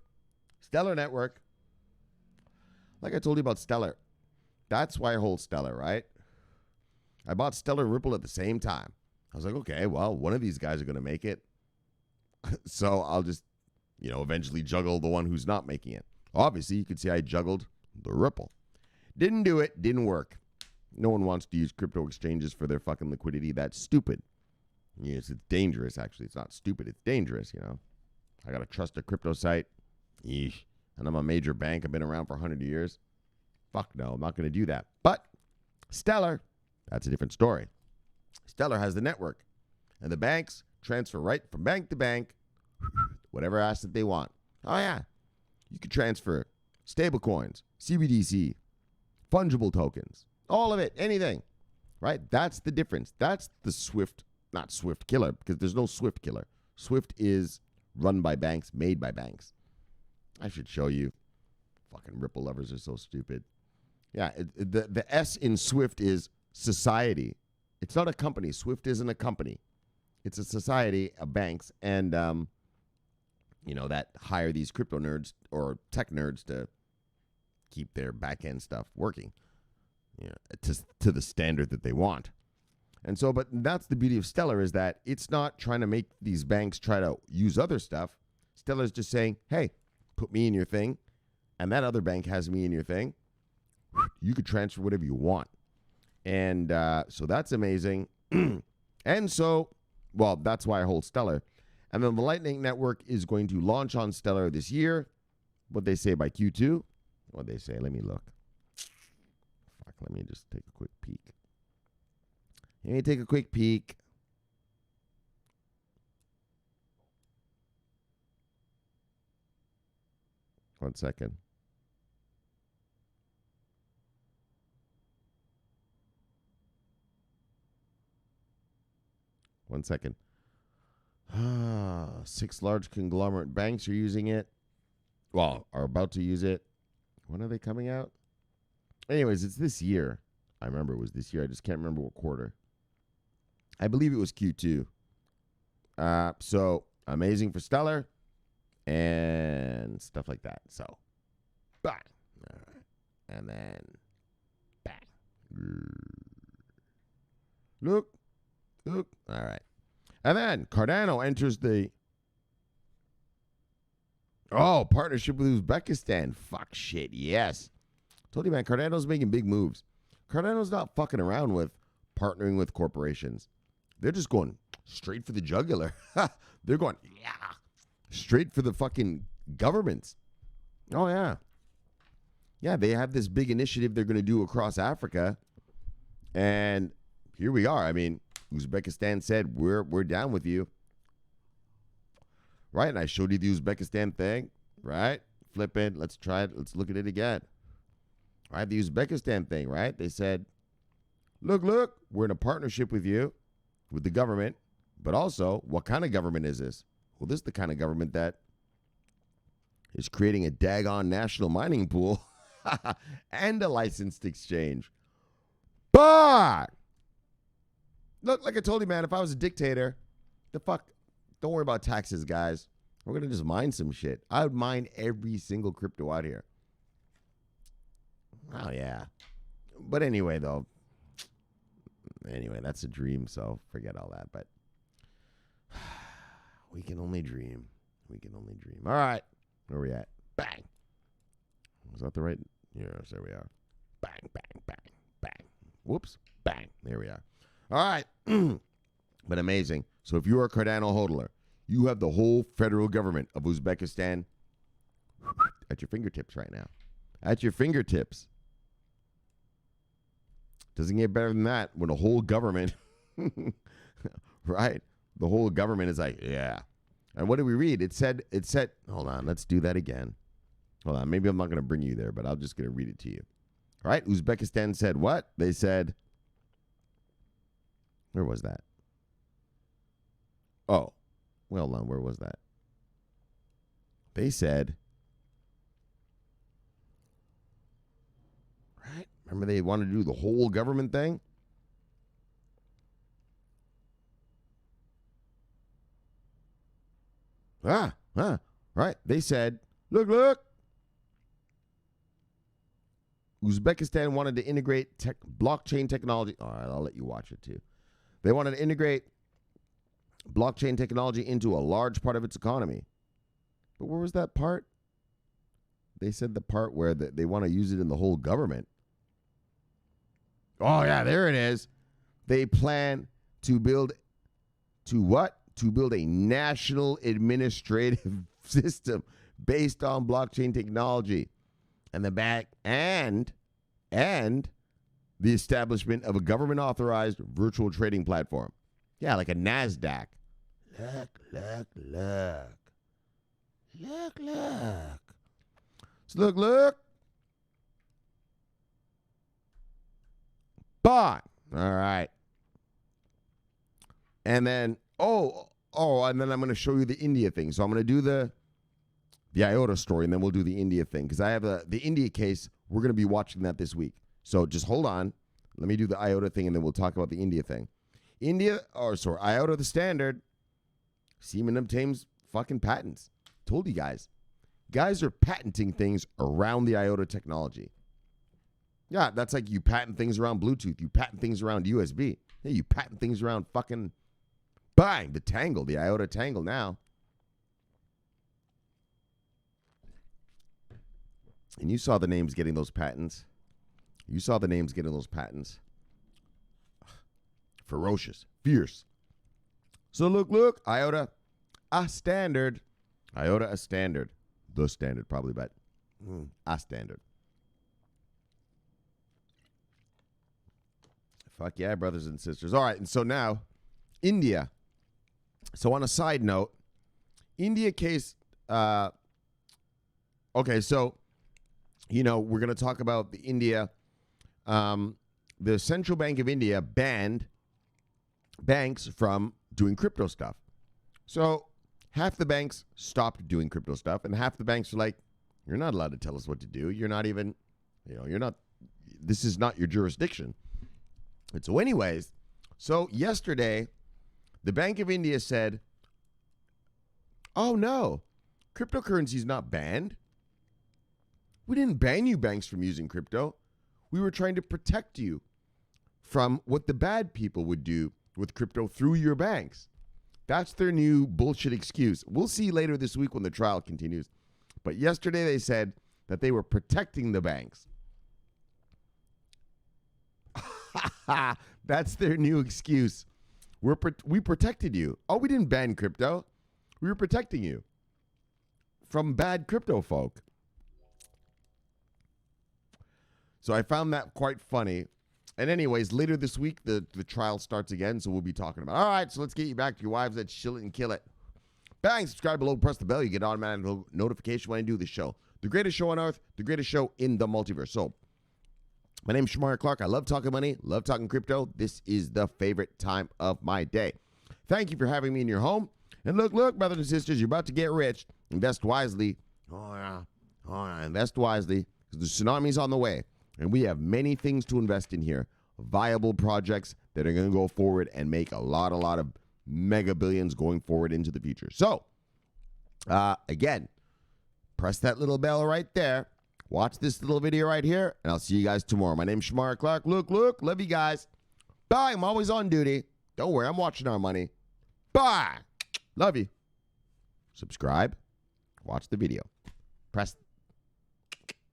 Stellar Network. Like I told you about Stellar. That's why I hold Stellar, right? I bought Stellar and Ripple at the same time. I was like, okay, well, one of these guys are going to make it. So I'll just, eventually juggle the one who's not making it. Obviously, you could see I juggled the Ripple. Didn't do it. Didn't work. No one wants to use crypto exchanges for their fucking liquidity. That's stupid. Yes, it's dangerous, actually. It's not stupid. It's dangerous, I got to trust a crypto site. Yeesh. And I'm a major bank. I've been around for 100 years. Fuck no, I'm not going to do that. But Stellar, that's a different story. Stellar has the network. And the banks transfer right from bank to bank whatever asset they want. Oh, yeah. You can transfer stable coins, CBDC, fungible tokens, all of it, anything. Right? That's the difference. That's the not Swift killer, because there's no Swift killer. Swift is run by banks, made by banks. I should show you. Fucking Ripple lovers are so stupid. Yeah, the S in Swift is society. It's not a company. Swift isn't a company. It's a society of banks and, that hire these crypto nerds or tech nerds to keep their back-end stuff working, to the standard that they want. And so, but that's the beauty of Stellar, is that it's not trying to make these banks try to use other stuff. Stellar's just saying, hey, put me in your thing, and that other bank has me in your thing. You could transfer whatever you want. And so that's amazing. And so, well, that's why I hold Stellar. And then the Lightning Network is going to launch on Stellar this year. What they say by Q2? What they say? Let me look. Fuck, let me just take a quick peek. Let me take a quick peek. One second. One second. 6 large conglomerate banks are using it. Well, are about to use it. When are they coming out? Anyways, it's this year. I remember it was this year. I just can't remember what quarter. I believe it was Q2. So, amazing for Stellar and stuff like that. So, bang. All right. And then, bang. Look. All right. And then Cardano enters the partnership with Uzbekistan. Fuck shit, yes. Told you, man, Cardano's making big moves. Cardano's not fucking around with partnering with corporations. They're just going straight for the jugular. They're going, straight for the fucking governments. Oh, yeah. Yeah, they have this big initiative they're going to do across Africa. And here we are. I mean, Uzbekistan said, we're down with you. Right? And I showed you the Uzbekistan thing. Right? Flip it. Let's try it. Let's look at it again. Right? The Uzbekistan thing, right? They said, look, we're in a partnership with you, with the government. But also, what kind of government is this? Well, this is the kind of government that is creating a daggone national mining pool and a licensed exchange. But look, like I told you, man, if I was a dictator, don't worry about taxes, guys. We're going to just mine some shit. I would mine every single crypto out here. Oh, yeah. But anyway, though. Anyway, that's a dream, so forget all that. But we can only dream. We can only dream. All right. Where are we at? Bang. Was that the right? Yes, there we are. Bang, bang, bang, bang. Whoops. Bang. There we are. All right. But amazing. So if you are a Cardano hodler, you have the whole federal government of Uzbekistan at your fingertips right now. At your fingertips. Doesn't get better than that when the whole government, right? The whole government is like, yeah. And what did we read? It said, hold on, let's do that again. Hold on, maybe I'm not going to bring you there, but I'm just going to read it to you. All right, Uzbekistan said what? They said, where was that? Oh, well done. Where was that? They said, right? Remember they wanted to do the whole government thing? Right. They said, look. Uzbekistan wanted to integrate blockchain technology. All right, I'll let you watch it too. They wanted to integrate blockchain technology into a large part of its economy. But where was that part? They said the part where they want to use it in the whole government. Oh, yeah, there it is. They plan to build what? To build a national administrative system based on blockchain technology and the establishment of a government-authorized virtual trading platform. Yeah, like a NASDAQ. Look. So look. But, all right. And then, and then I'm going to show you the India thing. So I'm going to do the IOTA story, and then we'll do the India thing. Because I have the India case. We're going to be watching that this week. So just hold on. Let me do the IOTA thing, and then we'll talk about the India thing. IOTA the standard. Siemens obtains fucking patents. Told you guys. Guys are patenting things around the IOTA technology. Yeah, that's like you patent things around Bluetooth. You patent things around USB. Hey, you patting things around fucking bang, the tangle, the IOTA tangle now. And you saw the names getting those patents. You saw the names getting those patents. Ferocious, fierce. So look, IOTA, a standard. IOTA, a standard. The standard, probably, but a standard. Fuck yeah, brothers and sisters. All right, and so now, India. So on a side note, India case, okay, so, you know, we're going to talk about the India. The Central Bank of India banned banks from doing crypto stuff. So half the banks stopped doing crypto stuff, and half the banks are like, you're not allowed to tell us what to do. You're not even, this is not your jurisdiction. And so anyways, so yesterday, the Bank of India said, oh no, cryptocurrency is not banned. We didn't ban you banks from using crypto. We were trying to protect you from what the bad people would do with crypto through your banks. That's their new bullshit excuse. We'll see later this week when the trial continues. But yesterday they said that they were protecting the banks. That's their new excuse. We protected you. Oh, we didn't ban crypto. We were protecting you from bad crypto folk. So I found that quite funny. And anyways, later this week, the trial starts again, so we'll be talking about it. All right, so let's get you back to your wives that chill it and kill it. Bang, subscribe below, press the bell. You get automatic notification when I do the show. The greatest show on earth, the greatest show in the multiverse. So, my name is Shomari Clarke. I love talking money, love talking crypto. This is the favorite time of my day. Thank you for having me in your home. And look, brothers and sisters, you're about to get rich. Invest wisely. Oh, yeah. Invest wisely because the tsunami's on the way. And we have many things to invest in here. Viable projects that are going to go forward and make a lot of mega billions going forward into the future. So, again, press that little bell right there. Watch this little video right here, and I'll see you guys tomorrow. My name's Shomari Clarke. Look, love you guys. Bye. I'm always on duty. Don't worry, I'm watching our money. Bye. Love you. Subscribe. Watch the video. Press.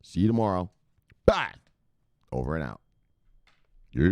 See you tomorrow. Bye. Over and out. Yeah.